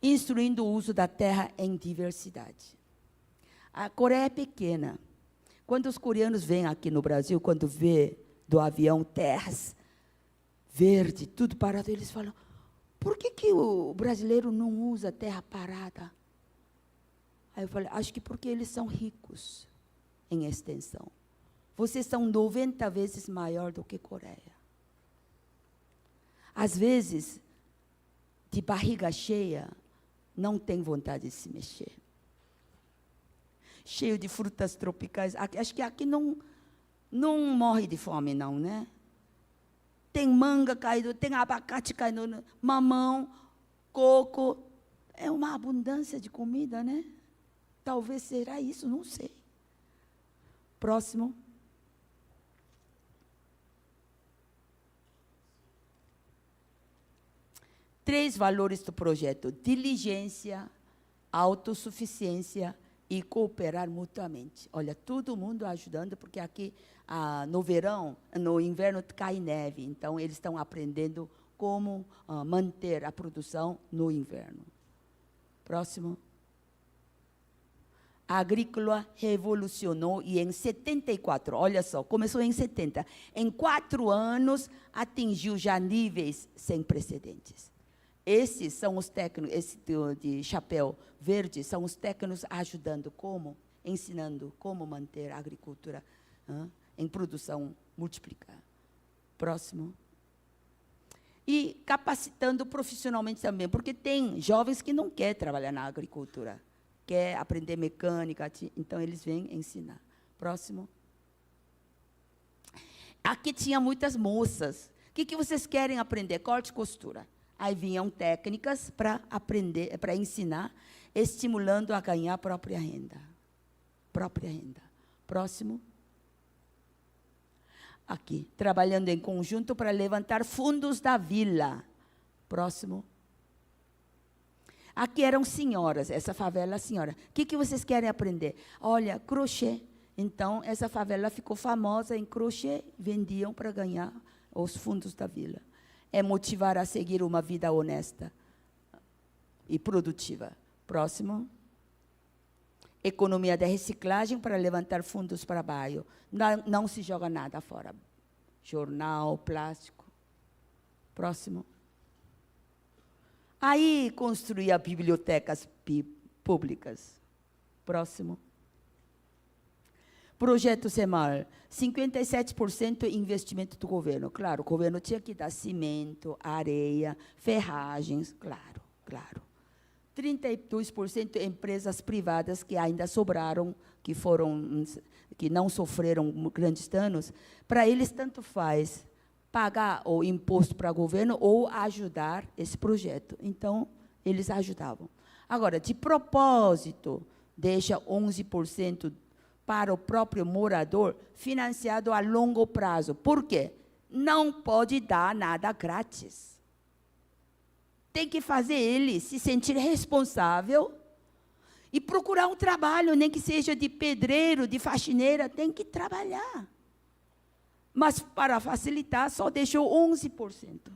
Instruindo o uso da terra em diversidade. A Coreia é pequena. Quando os coreanos vêm aqui no Brasil, quando vê do avião terras verde, tudo parado, eles falam, por que o brasileiro não usa terra parada? Aí eu falei, acho que porque eles são ricos em extensão. Vocês são 90 vezes maior do que Coreia. Às vezes, de barriga cheia, não tem vontade de se mexer. Cheio de frutas tropicais. Acho que aqui não morre de fome, não, né? Tem manga caído, tem abacate caído, mamão, coco. É uma abundância de comida, né? Talvez será isso, não sei. Próximo. Três valores do projeto: diligência, autossuficiência e cooperar mutuamente. Olha, todo mundo ajudando, porque aqui, no verão, no inverno, cai neve. Então, eles estão aprendendo como manter a produção no inverno. Próximo. A agrícola revolucionou e em 74, olha só, começou em 70, em 4 anos atingiu já níveis sem precedentes. Esses são os técnicos, esse de chapéu verde, são os técnicos ajudando ensinando como manter a agricultura em produção multiplicar. Próximo. E capacitando profissionalmente também, porque tem jovens que não querem trabalhar na agricultura, quer aprender mecânica, então eles vêm ensinar. Próximo. Aqui tinha muitas moças. O que vocês querem aprender? Corte e costura. Aí vinham técnicas para aprender, para ensinar, estimulando a ganhar própria renda. Própria renda. Próximo. Aqui, trabalhando em conjunto para levantar fundos da vila. Próximo. Aqui eram senhoras, essa favela senhora. O que vocês querem aprender? Olha, crochê. Então, essa favela ficou famosa em crochê, vendiam para ganhar os fundos da vila. É motivar a seguir uma vida honesta e produtiva. Próximo. Economia da reciclagem para levantar fundos para bairro. Não se joga nada fora. Jornal, plástico. Próximo. Aí construía bibliotecas públicas. Próximo. Projeto SEMAR, 57% investimento do governo. Claro, o governo tinha que dar cimento, areia, ferragens, claro. 32% empresas privadas que ainda sobraram, que não sofreram grandes danos. Para eles, tanto faz pagar o imposto para o governo ou ajudar esse projeto. Então, eles ajudavam. Agora, de propósito, deixa 11% para o próprio morador, financiado a longo prazo. Por quê? Não pode dar nada grátis. Tem que fazer ele se sentir responsável e procurar um trabalho, nem que seja de pedreiro, de faxineira, tem que trabalhar. Mas, para facilitar, só deixou 11%.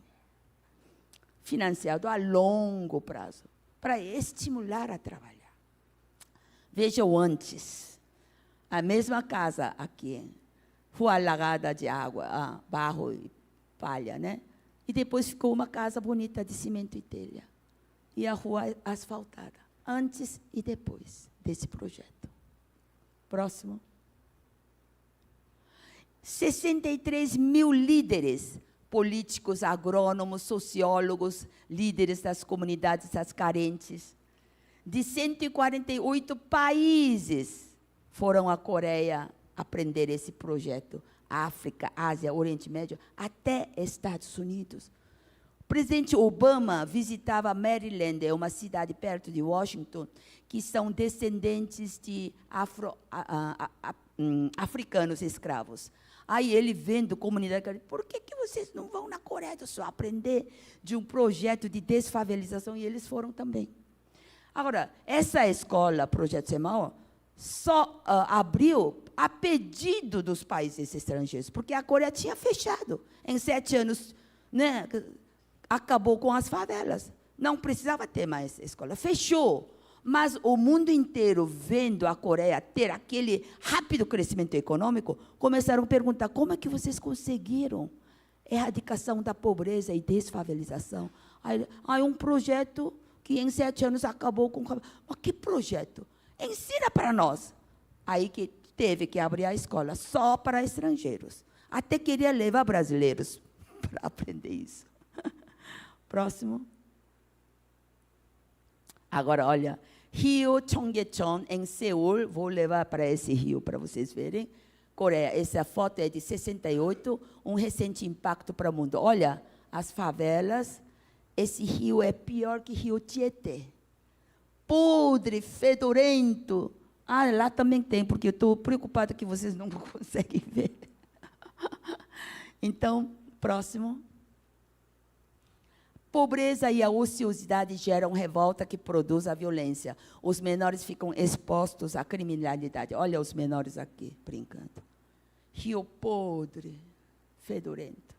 Financiado a longo prazo, para estimular a trabalhar. Veja o antes. A mesma casa aqui, rua alagada de água, barro e palha, né? E depois ficou uma casa bonita de cimento e telha. E a rua asfaltada. Antes e depois desse projeto. Próximo. 63 mil líderes, políticos, agrônomos, sociólogos, líderes das comunidades das carentes, de 148 países, foram à Coreia aprender esse projeto. África, Ásia, Oriente Médio, até Estados Unidos. O presidente Obama visitava Maryland, é uma cidade perto de Washington, que são descendentes de africanos escravos. Aí ele vendo comunidade, por que vocês não vão na Coreia do Sul aprender de um projeto de desfavelização? E eles foram também. Agora, essa escola, Projeto Semaó, só abriu a pedido dos países estrangeiros, porque a Coreia tinha fechado. Em 7 anos, né, acabou com as favelas. Não precisava ter mais escola. Fechou. Mas o mundo inteiro, vendo a Coreia ter aquele rápido crescimento econômico, começaram a perguntar, como é que vocês conseguiram erradicação da pobreza e desfavelização? Aí um projeto que em 7 anos acabou com... Mas que projeto? Ensina para nós. Aí que teve que abrir a escola só para estrangeiros. Até queria levar brasileiros para aprender isso. Próximo. Agora, olha, Rio Cheonggyecheon, em Seul, vou levar para esse rio para vocês verem. Coreia, essa foto é de 68, um recente impacto para o mundo. Olha, as favelas, esse rio é pior que Rio Tietê. Podre, fedorento. Lá também tem, porque eu estou preocupada que vocês não conseguem ver. Então, próximo. Pobreza e a ociosidade geram revolta que produz a violência. Os menores ficam expostos à criminalidade. Olha os menores aqui, brincando. Rio podre, fedorento.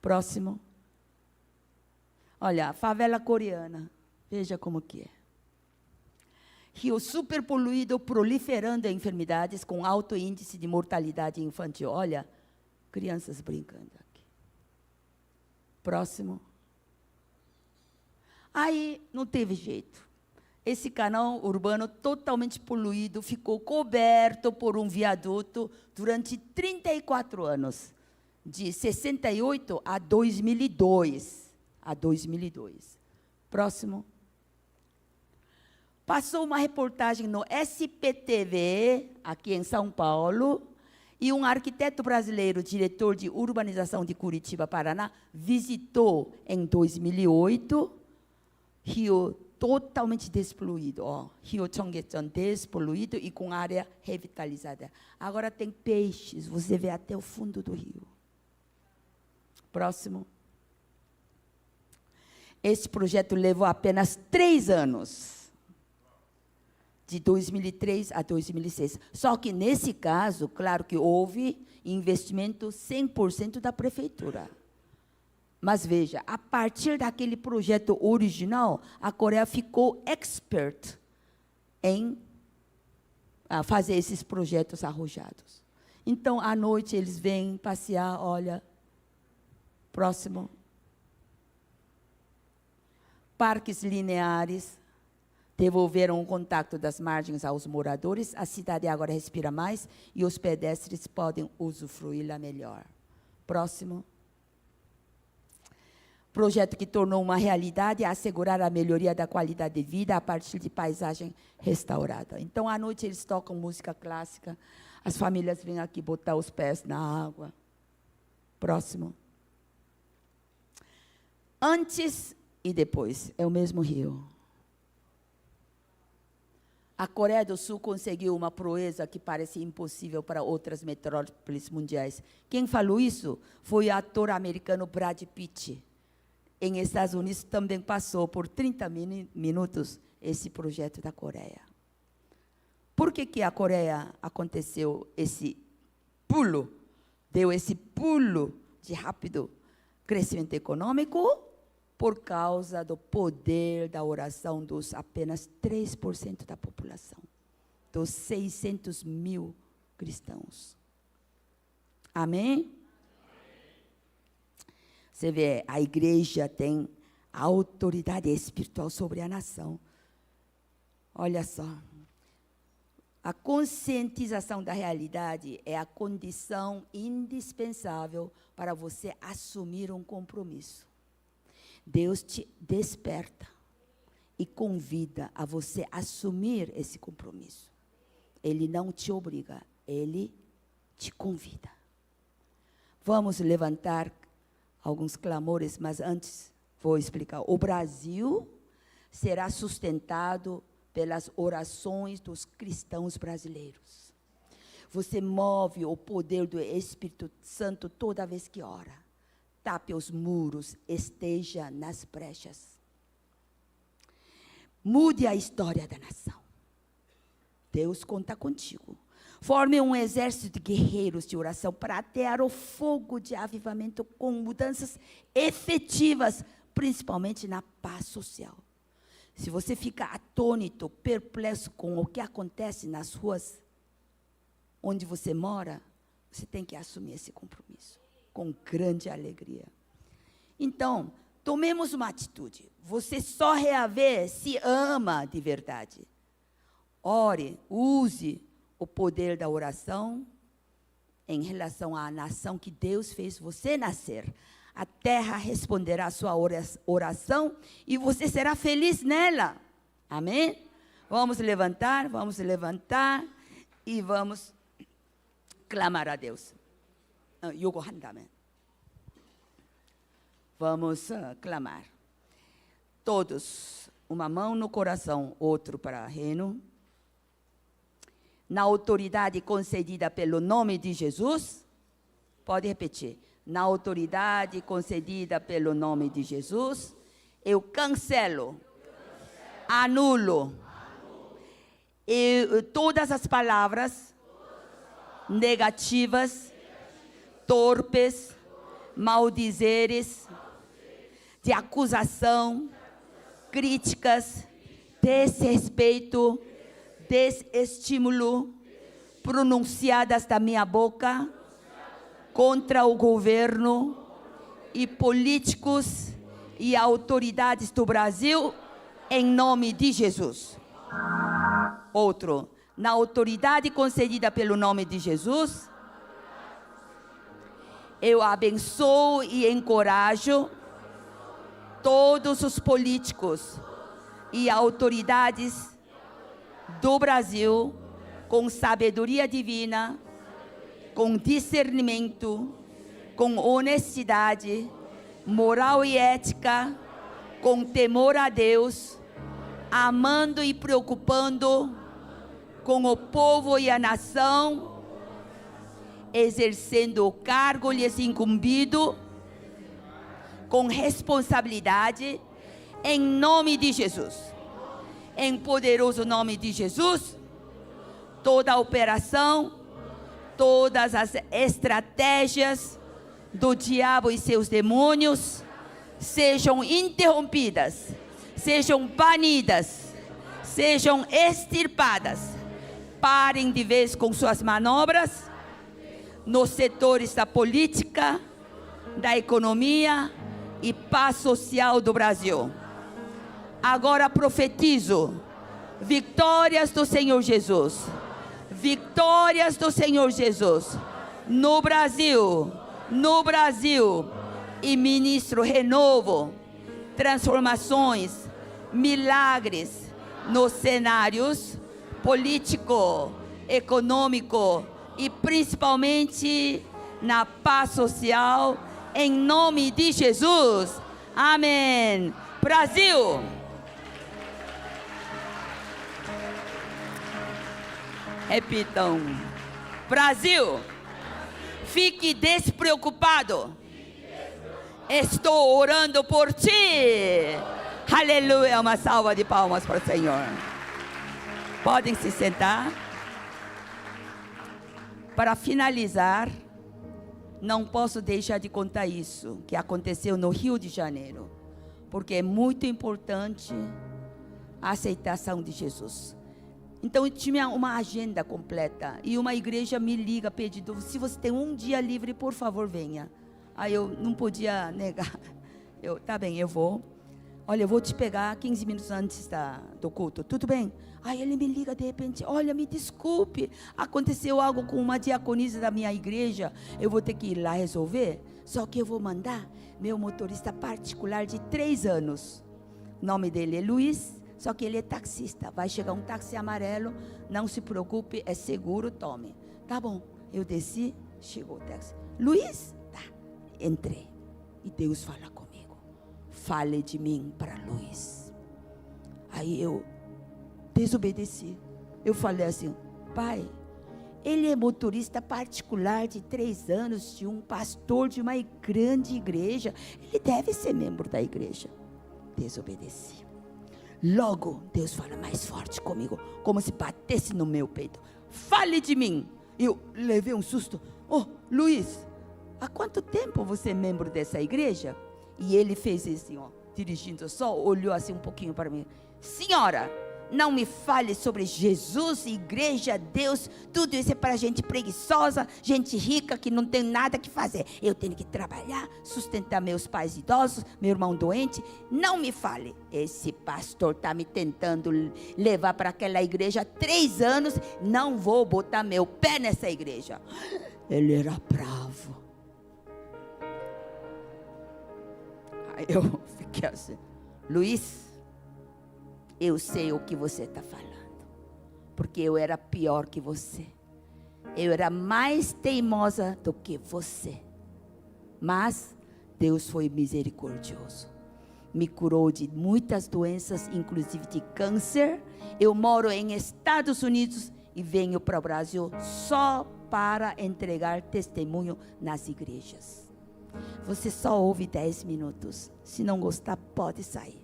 Próximo. Olha, a favela coreana. Veja como que é. Rio superpoluído, proliferando enfermidades com alto índice de mortalidade infantil. Olha, crianças brincando aqui. Próximo. Aí, não teve jeito. Esse canal urbano totalmente poluído ficou coberto por um viaduto durante 34 anos, de 68 a 2002. Próximo. Passou uma reportagem no SPTV, aqui em São Paulo, e um arquiteto brasileiro, diretor de urbanização de Curitiba, Paraná, visitou em 2008, Rio totalmente despoluído, Rio Cheonggyecheon despoluído e com área revitalizada. Agora tem peixes, você vê até o fundo do rio. Próximo. Esse projeto levou apenas 3 anos, de 2003 a 2006. Só que, nesse caso, claro que houve investimento 100% da prefeitura. Mas veja, a partir daquele projeto original, a Coreia ficou expert em fazer esses projetos arrojados. Então, à noite, eles vêm passear, olha, próximo. Parques lineares, devolveram o contato das margens aos moradores, a cidade agora respira mais e os pedestres podem usufruí-la melhor. Próximo. Projeto que tornou uma realidade assegurar a melhoria da qualidade de vida a partir de paisagem restaurada. Então, à noite, eles tocam música clássica, as famílias vêm aqui botar os pés na água. Próximo. Antes e depois, é o mesmo rio. A Coreia do Sul conseguiu uma proeza que parece impossível para outras metrópoles mundiais. Quem falou isso foi o ator americano Brad Pitt. Em Estados Unidos também passou por 30 minutos esse projeto da Coreia. Por que a Coreia aconteceu esse pulo, deu esse pulo de rápido crescimento econômico? Por causa do poder da oração dos apenas 3% da população, dos 600 mil cristãos. Amém? Você vê, a igreja tem autoridade espiritual sobre a nação. Olha só. A conscientização da realidade é a condição indispensável para você assumir um compromisso. Deus te desperta e convida a você assumir esse compromisso. Ele não te obriga, Ele te convida. Vamos levantar alguns clamores, mas antes vou explicar. O Brasil será sustentado pelas orações dos cristãos brasileiros. Você move o poder do Espírito Santo toda vez que ora. Tape os muros, esteja nas brechas. Mude a história da nação. Deus conta contigo. Forme um exército de guerreiros de oração para atear o fogo de avivamento com mudanças efetivas, principalmente na paz social. Se você fica atônito, perplexo com o que acontece nas ruas onde você mora, você tem que assumir esse compromisso com grande alegria. Então, tomemos uma atitude. Você só reaver se ama de verdade. Ore, use o poder da oração em relação à nação que Deus fez você nascer. A terra responderá a sua oração e você será feliz nela. Amém? Vamos levantar e vamos clamar a Deus. 요구한다면. Vamos clamar. Todos, uma mão no coração, outro para o reino. Na autoridade concedida pelo nome de Jesus, pode repetir. Na autoridade concedida pelo nome de Jesus, eu cancelo, anulo todas as palavras negativas, torpes, maldizeres, de acusação, críticas, desrespeito, desestímulo, pronunciadas da minha boca contra o governo e políticos e autoridades do Brasil, em nome de Jesus. Outro, na autoridade concedida pelo nome de Jesus, eu abençoo e encorajo todos os políticos e autoridades do Brasil com sabedoria divina, com discernimento, com honestidade, moral e ética, com temor a Deus, amando e preocupando com o povo e a nação, exercendo o cargo lhes incumbido, com responsabilidade, em nome de Jesus. Em poderoso nome de Jesus, toda a operação, todas as estratégias do diabo e seus demônios sejam interrompidas, sejam banidas, sejam extirpadas. Parem de vez com suas manobras nos setores da política, da economia e paz social do Brasil. Agora profetizo vitórias do Senhor Jesus. Vitórias do Senhor Jesus no Brasil, e ministro renovo, transformações, milagres nos cenários político, econômico e principalmente na paz social, em nome de Jesus. Amém. Brasil. Repitam. Brasil, fique despreocupado. Estou orando por ti. Aleluia. Uma salva de palmas para o Senhor. Podem se sentar. Para finalizar, não posso deixar de contar isso que aconteceu no Rio de Janeiro, porque é muito importante a aceitação de Jesus. Então eu tinha uma agenda completa e uma igreja me liga pedindo: se você tem um dia livre, por favor, venha. Aí eu não podia negar. Tá bem, eu vou. Olha, eu vou te pegar 15 minutos antes do culto, tudo bem? Aí ele me liga de repente: olha, me desculpe, aconteceu algo com uma diaconisa da minha igreja, eu vou ter que ir lá resolver, só que eu vou mandar meu motorista particular de 3 anos. O nome dele é Luiz, só que ele é taxista. Vai chegar um táxi amarelo, não se preocupe, é seguro, tome. Tá bom, eu desci, chegou o táxi. Luiz, tá, entrei. E Deus fala comigo: fale de mim para Luiz. Aí eu desobedeci. Eu falei assim: pai, ele é motorista particular de 3 anos, de um pastor de uma grande igreja, ele deve ser membro da igreja. Desobedeci. Logo Deus fala mais forte comigo, como se batesse no meu peito: fale de mim. Eu levei um susto. Oh, Luiz, há quanto tempo você é membro dessa igreja? E ele fez assim, ó, dirigindo só, olhou assim um pouquinho para mim: senhora, não me fale sobre Jesus, igreja, Deus, tudo isso é para gente preguiçosa, gente rica que não tem nada que fazer. Eu tenho que trabalhar, sustentar meus pais idosos, meu irmão doente. Não me fale. Esse pastor está me tentando levar para aquela igreja há 3 anos, não vou botar meu pé nessa igreja. Ele era bravo. Aí eu fiquei assim: Luiz, eu sei o que você está falando, porque eu era pior que você, eu era mais teimosa do que você, mas Deus foi misericordioso, me curou de muitas doenças, inclusive de câncer. Eu moro em Estados Unidos e venho para o Brasil só para entregar testemunho nas igrejas. Você só ouve 10 minutos, se não gostar pode sair.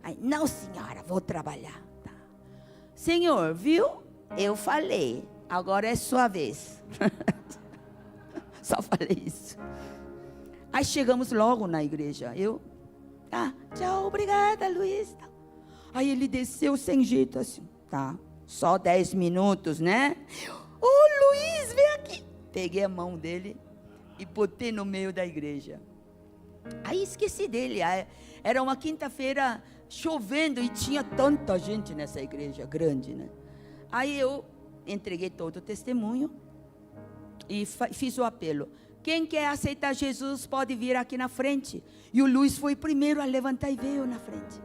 Aí, não senhora, vou trabalhar. Tá. Senhor, viu? Eu falei, agora é sua vez. Só falei isso. Aí chegamos logo na igreja. Tchau, obrigada, Luiz. Aí ele desceu sem jeito assim. Tá, só 10 minutos, né? Ô, Luiz, vem aqui. Peguei a mão dele e botei no meio da igreja. Aí esqueci dele. Era uma quinta-feira, chovendo, e tinha tanta gente nessa igreja grande, né? Aí eu entreguei todo o testemunho e fiz o apelo: quem quer aceitar Jesus pode vir aqui na frente. E o Luiz foi o primeiro a levantar e veio na frente.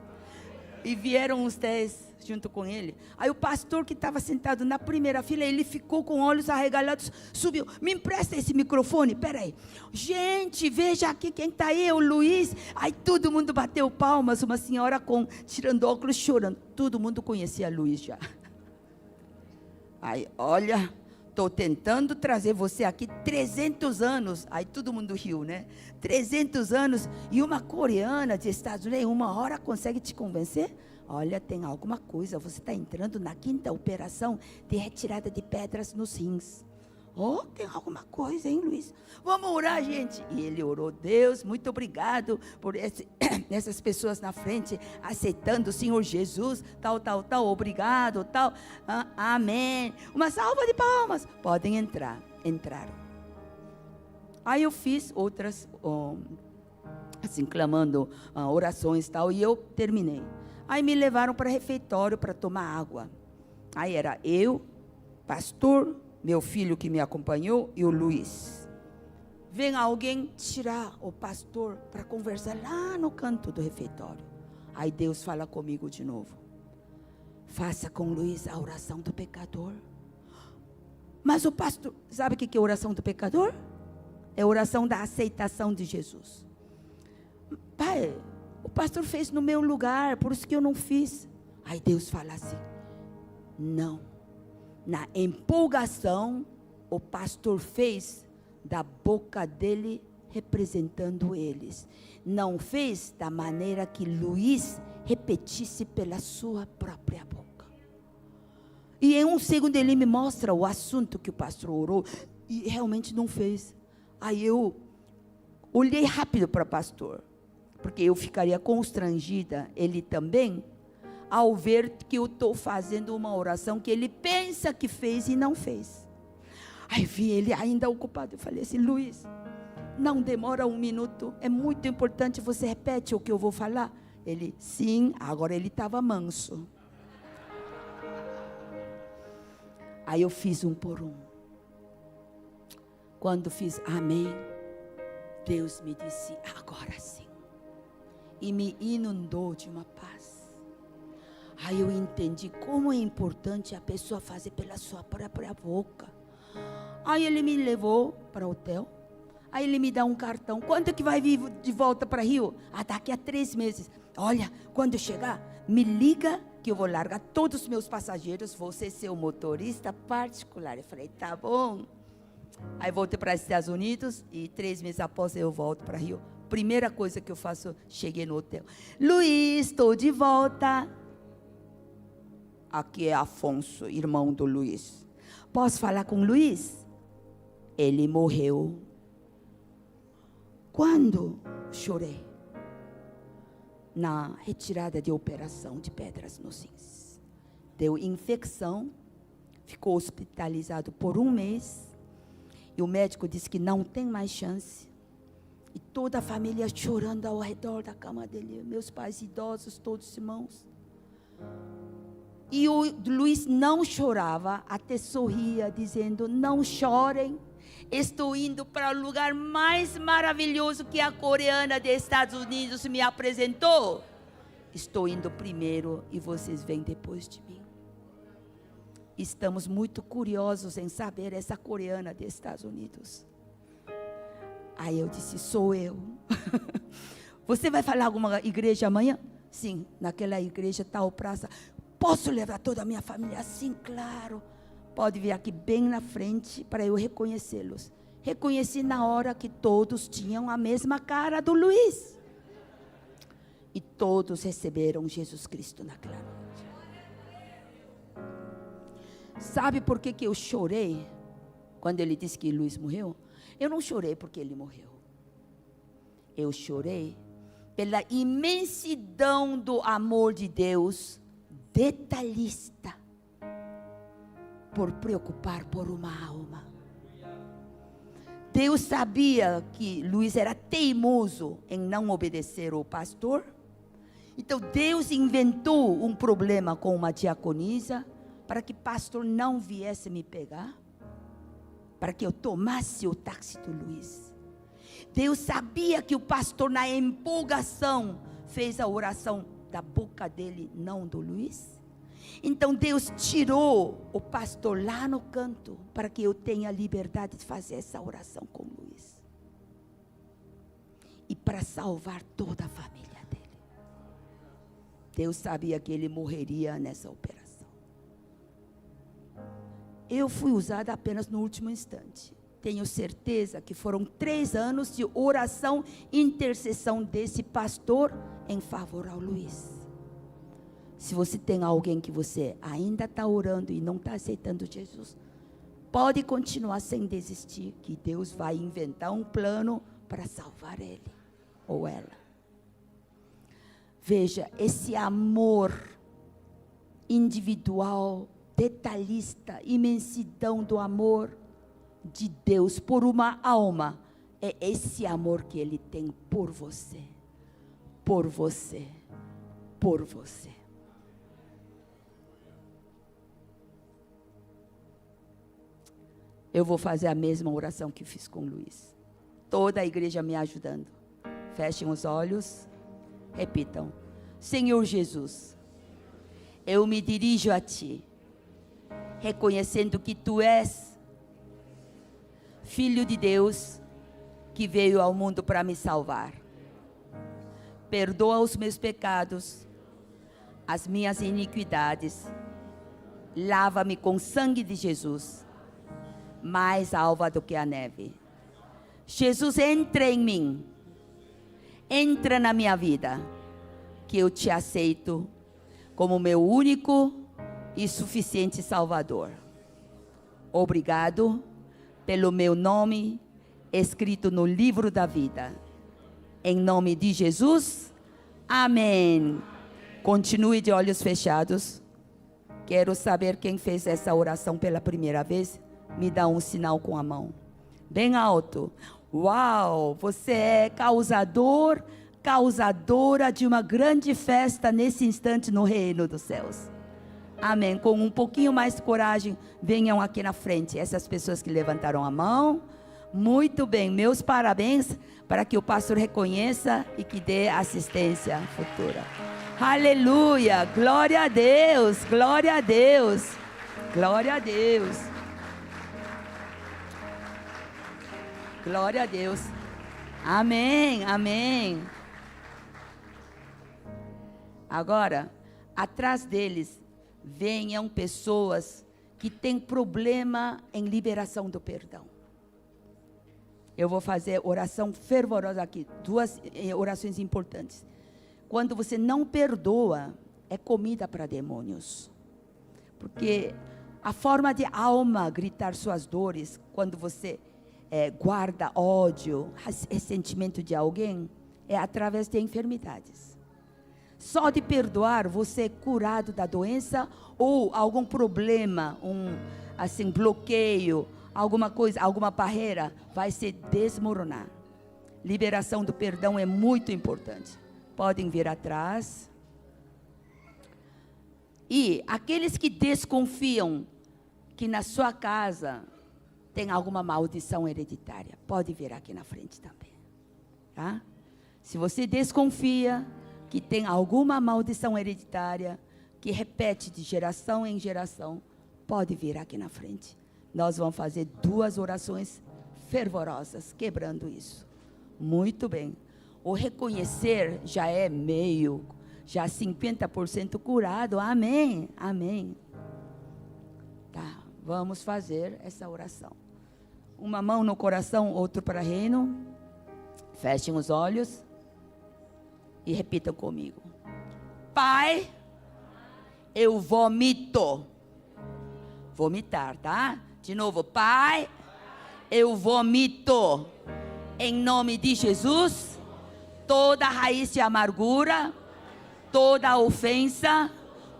E vieram uns 10 junto com ele. Aí o pastor que estava sentado na primeira fila, ele ficou com olhos arregalados, subiu: me empresta esse microfone, peraí. Gente, veja aqui quem está aí, o Luiz. Aí todo mundo bateu palmas, uma senhora tirando óculos, chorando. Todo mundo conhecia Luiz já. Aí, olha, estou tentando trazer você aqui 300 anos. Aí todo mundo riu, né? 300 anos, e uma coreana de Estados Unidos, em 1 hora consegue te convencer? Olha, tem alguma coisa, você está entrando na 5ª operação de retirada de pedras nos rins. Oh, tem alguma coisa, hein, Luiz? Vamos orar, gente. E ele orou: Deus, muito obrigado por essas pessoas na frente, aceitando o Senhor Jesus, tal, obrigado, tal. Amém. Uma salva de palmas. Podem entrar. Entraram. Aí eu fiz outras, assim, clamando orações e tal, e eu terminei. Aí me levaram para o refeitório para tomar água. Aí era eu, pastor, meu filho que me acompanhou e o Luiz. Vem alguém tirar o pastor para conversar lá no canto do refeitório. Aí Deus fala comigo de novo: faça com Luiz a oração do pecador. Mas o pastor, sabe o que é a oração do pecador? É a oração da aceitação de Jesus. Pai, o pastor fez no meu lugar, por isso que eu não fiz. Aí Deus fala assim: não, Na empolgação, o pastor fez da boca dele representando eles. Não fez da maneira que Luiz repetisse pela sua própria boca. E em um segundo ele me mostra o assunto que o pastor orou e realmente não fez. Aí eu olhei rápido para o pastor, porque eu ficaria constrangida, ele também, ao ver que eu estou fazendo uma oração que ele pensa que fez e não fez. Aí vi ele ainda ocupado, eu falei assim: Luiz, não demora 1 minuto, é muito importante, você repete o que eu vou falar? Ele, sim, agora ele estava manso. Aí eu fiz 1 por 1. Quando fiz amém, Deus me disse: agora sim. E me inundou de uma paz. Aí eu entendi como é importante a pessoa fazer pela sua própria boca. Aí ele me levou para o hotel. Aí ele me dá um cartão. Quanto que vai vir de volta para Rio? Daqui a 3 meses. Olha, quando chegar, me liga que eu vou largar todos os meus passageiros. Vou ser seu motorista particular. Eu falei, tá bom. Aí voltei para os Estados Unidos e 3 meses após eu volto para Rio. Primeira coisa que eu faço, cheguei no hotel. Luiz, estou de volta. Aqui é Afonso, irmão do Luiz. Posso falar com o Luiz? Ele morreu. Quando? Chorei. Na retirada de operação de pedras nos rins. Deu infecção. Ficou hospitalizado por 1 mês. E o médico disse que não tem mais chance. E toda a família chorando ao redor da cama dele. Meus pais idosos, todos irmãos. E o Luiz não chorava, até sorria, dizendo, não chorem. Estou indo para o lugar mais maravilhoso que a coreana dos Estados Unidos me apresentou. Estou indo primeiro e vocês vêm depois de mim. Estamos muito curiosos em saber essa coreana dos Estados Unidos. Aí eu disse, sou eu. Você vai falar alguma igreja amanhã? Sim, naquela igreja tal praça. Posso levar toda a minha família? Sim, claro. Pode vir aqui bem na frente para eu reconhecê-los. Reconheci na hora que todos tinham a mesma cara do Luiz. E todos receberam Jesus Cristo naquela noite. Sabe por que eu chorei quando ele disse que Luiz morreu? Eu não chorei porque ele morreu. Eu chorei pela imensidão do amor de Deus, detalhista, por preocupar por uma alma. Deus sabia que Luiz era teimoso em não obedecer ao pastor. Então Deus inventou um problema com uma diaconisa para que o pastor não viesse me pegar, para que eu tomasse o táxi do Luiz. Deus sabia que o pastor, na empolgação, fez a oração da boca dele, não do Luiz. Então Deus tirou o pastor lá no canto, para que eu tenha liberdade de fazer essa oração com o Luiz. E para salvar toda a família dele. Deus sabia que ele morreria nessa operação. Eu fui usada apenas no último instante. Tenho certeza que foram 3 anos de oração e intercessão desse pastor em favor ao Luiz. Se você tem alguém que você ainda está orando e não está aceitando Jesus, pode continuar sem desistir, que Deus vai inventar um plano para salvar ele ou ela. Veja, esse amor individual, detalhista, imensidão do amor de Deus por uma alma, é esse amor que Ele tem por você, por você, por você. Eu vou fazer a mesma oração que fiz com o Luiz. Toda a igreja me ajudando. Fechem os olhos, repitam. Senhor Jesus, eu me dirijo a Ti, reconhecendo que Tu és Filho de Deus, que veio ao mundo para me salvar. Perdoa os meus pecados, as minhas iniquidades, Lava-me com o sangue de Jesus, mais alva do que a neve. Jesus, entra em mim, entra na minha vida, que eu te aceito como meu único e suficiente Salvador. Obrigado pelo meu nome escrito no livro da vida. Em nome de Jesus, amém. Continue de olhos fechados. Quero saber quem fez essa oração pela primeira vez. Me dá um sinal com a mão, bem alto. Uau, você é causadora de uma grande festa nesse instante no reino dos céus. Amém. Com um pouquinho mais de coragem, venham aqui na frente. Essas pessoas que levantaram a mão. Muito bem, meus parabéns, para que o pastor reconheça e que dê assistência futura. Aleluia, glória a Deus, glória a Deus, glória a Deus. Glória a Deus. Amém, amém. Agora, atrás deles, venham pessoas que têm problema em liberação do perdão. Eu vou fazer oração fervorosa aqui, 2 orações importantes. Quando você não perdoa, é comida para demônios. Porque a forma de alma gritar suas dores, quando você guarda ódio, ressentimento de alguém, é através de enfermidades. Só de perdoar, você é curado da doença ou algum problema, bloqueio, alguma coisa, alguma barreira vai se desmoronar. Liberação do perdão é muito importante. Podem vir atrás. E aqueles que desconfiam que na sua casa tem alguma maldição hereditária, pode vir aqui na frente também, tá? Se você desconfia que tem alguma maldição hereditária que repete de geração em geração, pode vir aqui na frente. Nós vamos fazer 2 orações fervorosas, quebrando isso. Muito bem. O reconhecer já é meio, já 50% curado. Amém, amém. Tá, vamos fazer essa oração. Uma mão no coração, outro para o reino. Fechem os olhos e repitam comigo. Pai, eu vomito. Vomitar, tá? De novo, Pai, eu vomito, em nome de Jesus, toda raiz de amargura, toda ofensa,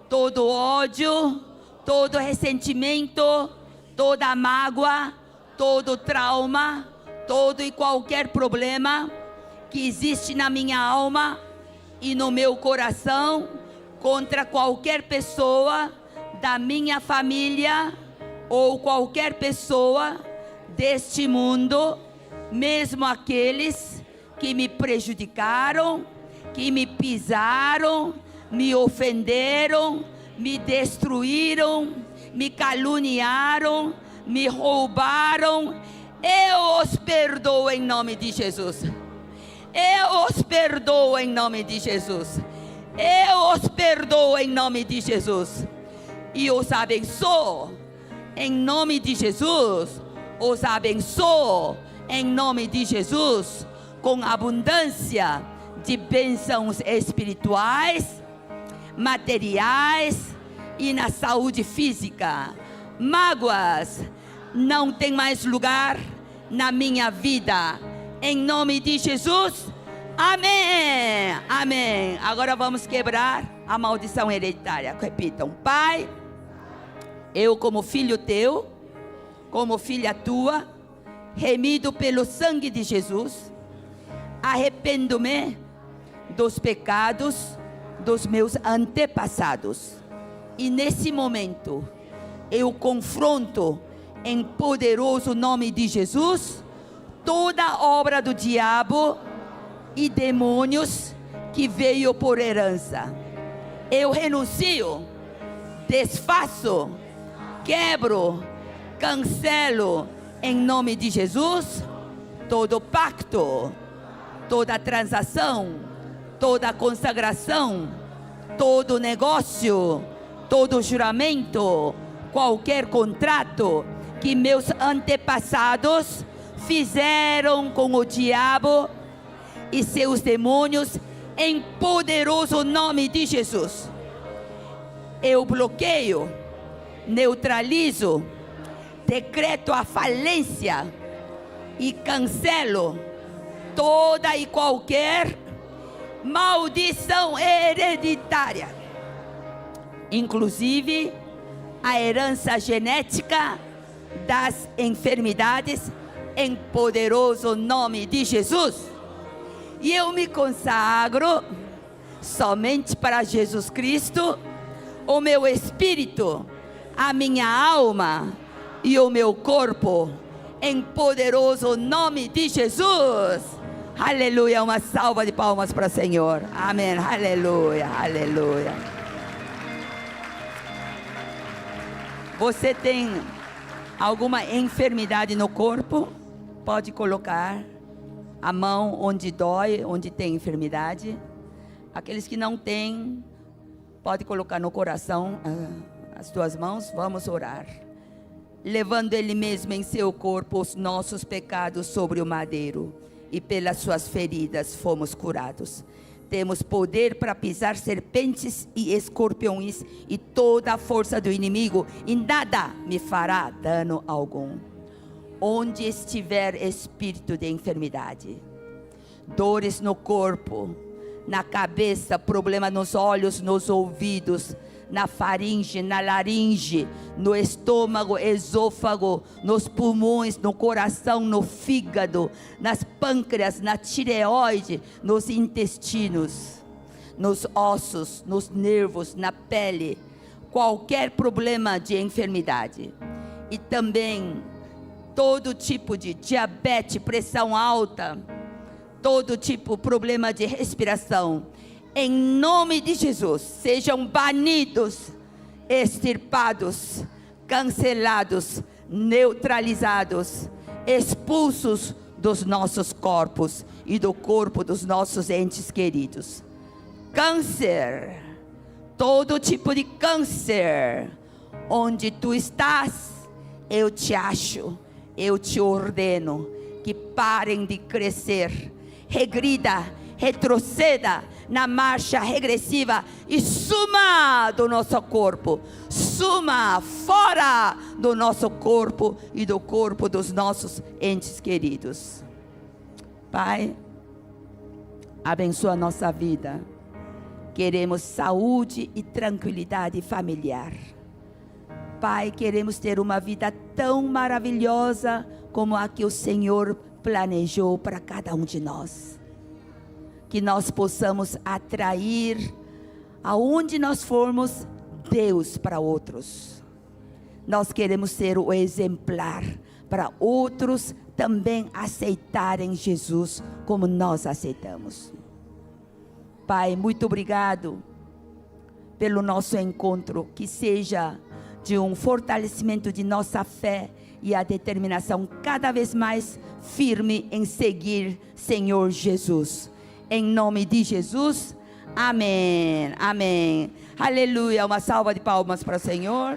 todo ódio, todo ressentimento, toda mágoa, todo trauma, todo e qualquer problema que existe na minha alma e no meu coração, contra qualquer pessoa da minha família, ou qualquer pessoa deste mundo, mesmo aqueles que me prejudicaram, que me pisaram, me ofenderam, me destruíram, me caluniaram, me roubaram, eu os perdoo em nome de Jesus. Eu os perdoo em nome de Jesus. Eu os perdoo em nome de Jesus. E os abençoo. Em nome de Jesus, os abençoo, em nome de Jesus, com abundância de bênçãos espirituais, materiais e na saúde física. Mágoas não tem mais lugar na minha vida. Em nome de Jesus, amém, amém. Agora vamos quebrar a maldição hereditária. Repitam: Pai, eu como filho teu, como filha tua, remido pelo sangue de Jesus, arrependo-me dos pecados dos meus antepassados. E nesse momento, eu confronto em poderoso nome de Jesus toda obra do diabo e demônios que veio por herança. Eu renuncio, desfaço, quebro, cancelo em nome de Jesus todo pacto, toda transação, toda consagração, todo negócio, todo juramento, qualquer contrato que meus antepassados fizeram com o diabo e seus demônios, em poderoso nome de Jesus. Eu bloqueio, neutralizo, decreto a falência e cancelo toda e qualquer maldição hereditária, inclusive a herança genética das enfermidades, em poderoso nome de Jesus. E eu me consagro somente para Jesus Cristo, o meu espírito, a minha alma e o meu corpo, em poderoso nome de Jesus. Aleluia, uma salva de palmas para o Senhor. Amém, aleluia, aleluia. Você tem alguma enfermidade no corpo? Pode colocar a mão onde dói, onde tem enfermidade. Aqueles que não têm, pode colocar no coração as tuas mãos. Vamos orar. Levando Ele mesmo em seu corpo os nossos pecados sobre o madeiro, e pelas suas feridas fomos curados. Temos poder para pisar serpentes e escorpiões e toda a força do inimigo, e nada me fará dano algum. Onde estiver espírito de enfermidade, dores no corpo, na cabeça, problema nos olhos, nos ouvidos, na faringe, na laringe, no estômago, esôfago, nos pulmões, no coração, no fígado, nas pâncreas, na tireoide, nos intestinos, nos ossos, nos nervos, na pele, qualquer problema de enfermidade. E também todo tipo de diabetes, pressão alta, todo tipo de problema de respiração, em nome de Jesus, sejam banidos, extirpados, cancelados, neutralizados, expulsos dos nossos corpos e do corpo dos nossos entes queridos. Câncer, todo tipo de câncer, onde tu estás, eu te acho, eu te ordeno que parem de crescer, regrida, retroceda na marcha regressiva e suma do nosso corpo, suma fora do nosso corpo e do corpo dos nossos entes queridos. Pai, abençoa a nossa vida. Queremos saúde e tranquilidade familiar. Pai, queremos ter uma vida tão maravilhosa como a que o Senhor planejou para cada um de nós. Que nós possamos atrair, aonde nós formos, Deus para outros. Nós queremos ser o exemplar para outros também aceitarem Jesus como nós aceitamos. Pai, muito obrigado pelo nosso encontro, que seja de um fortalecimento de nossa fé e a determinação cada vez mais firme em seguir Senhor Jesus. Em nome de Jesus, amém, amém, aleluia. Uma salva de palmas para o Senhor.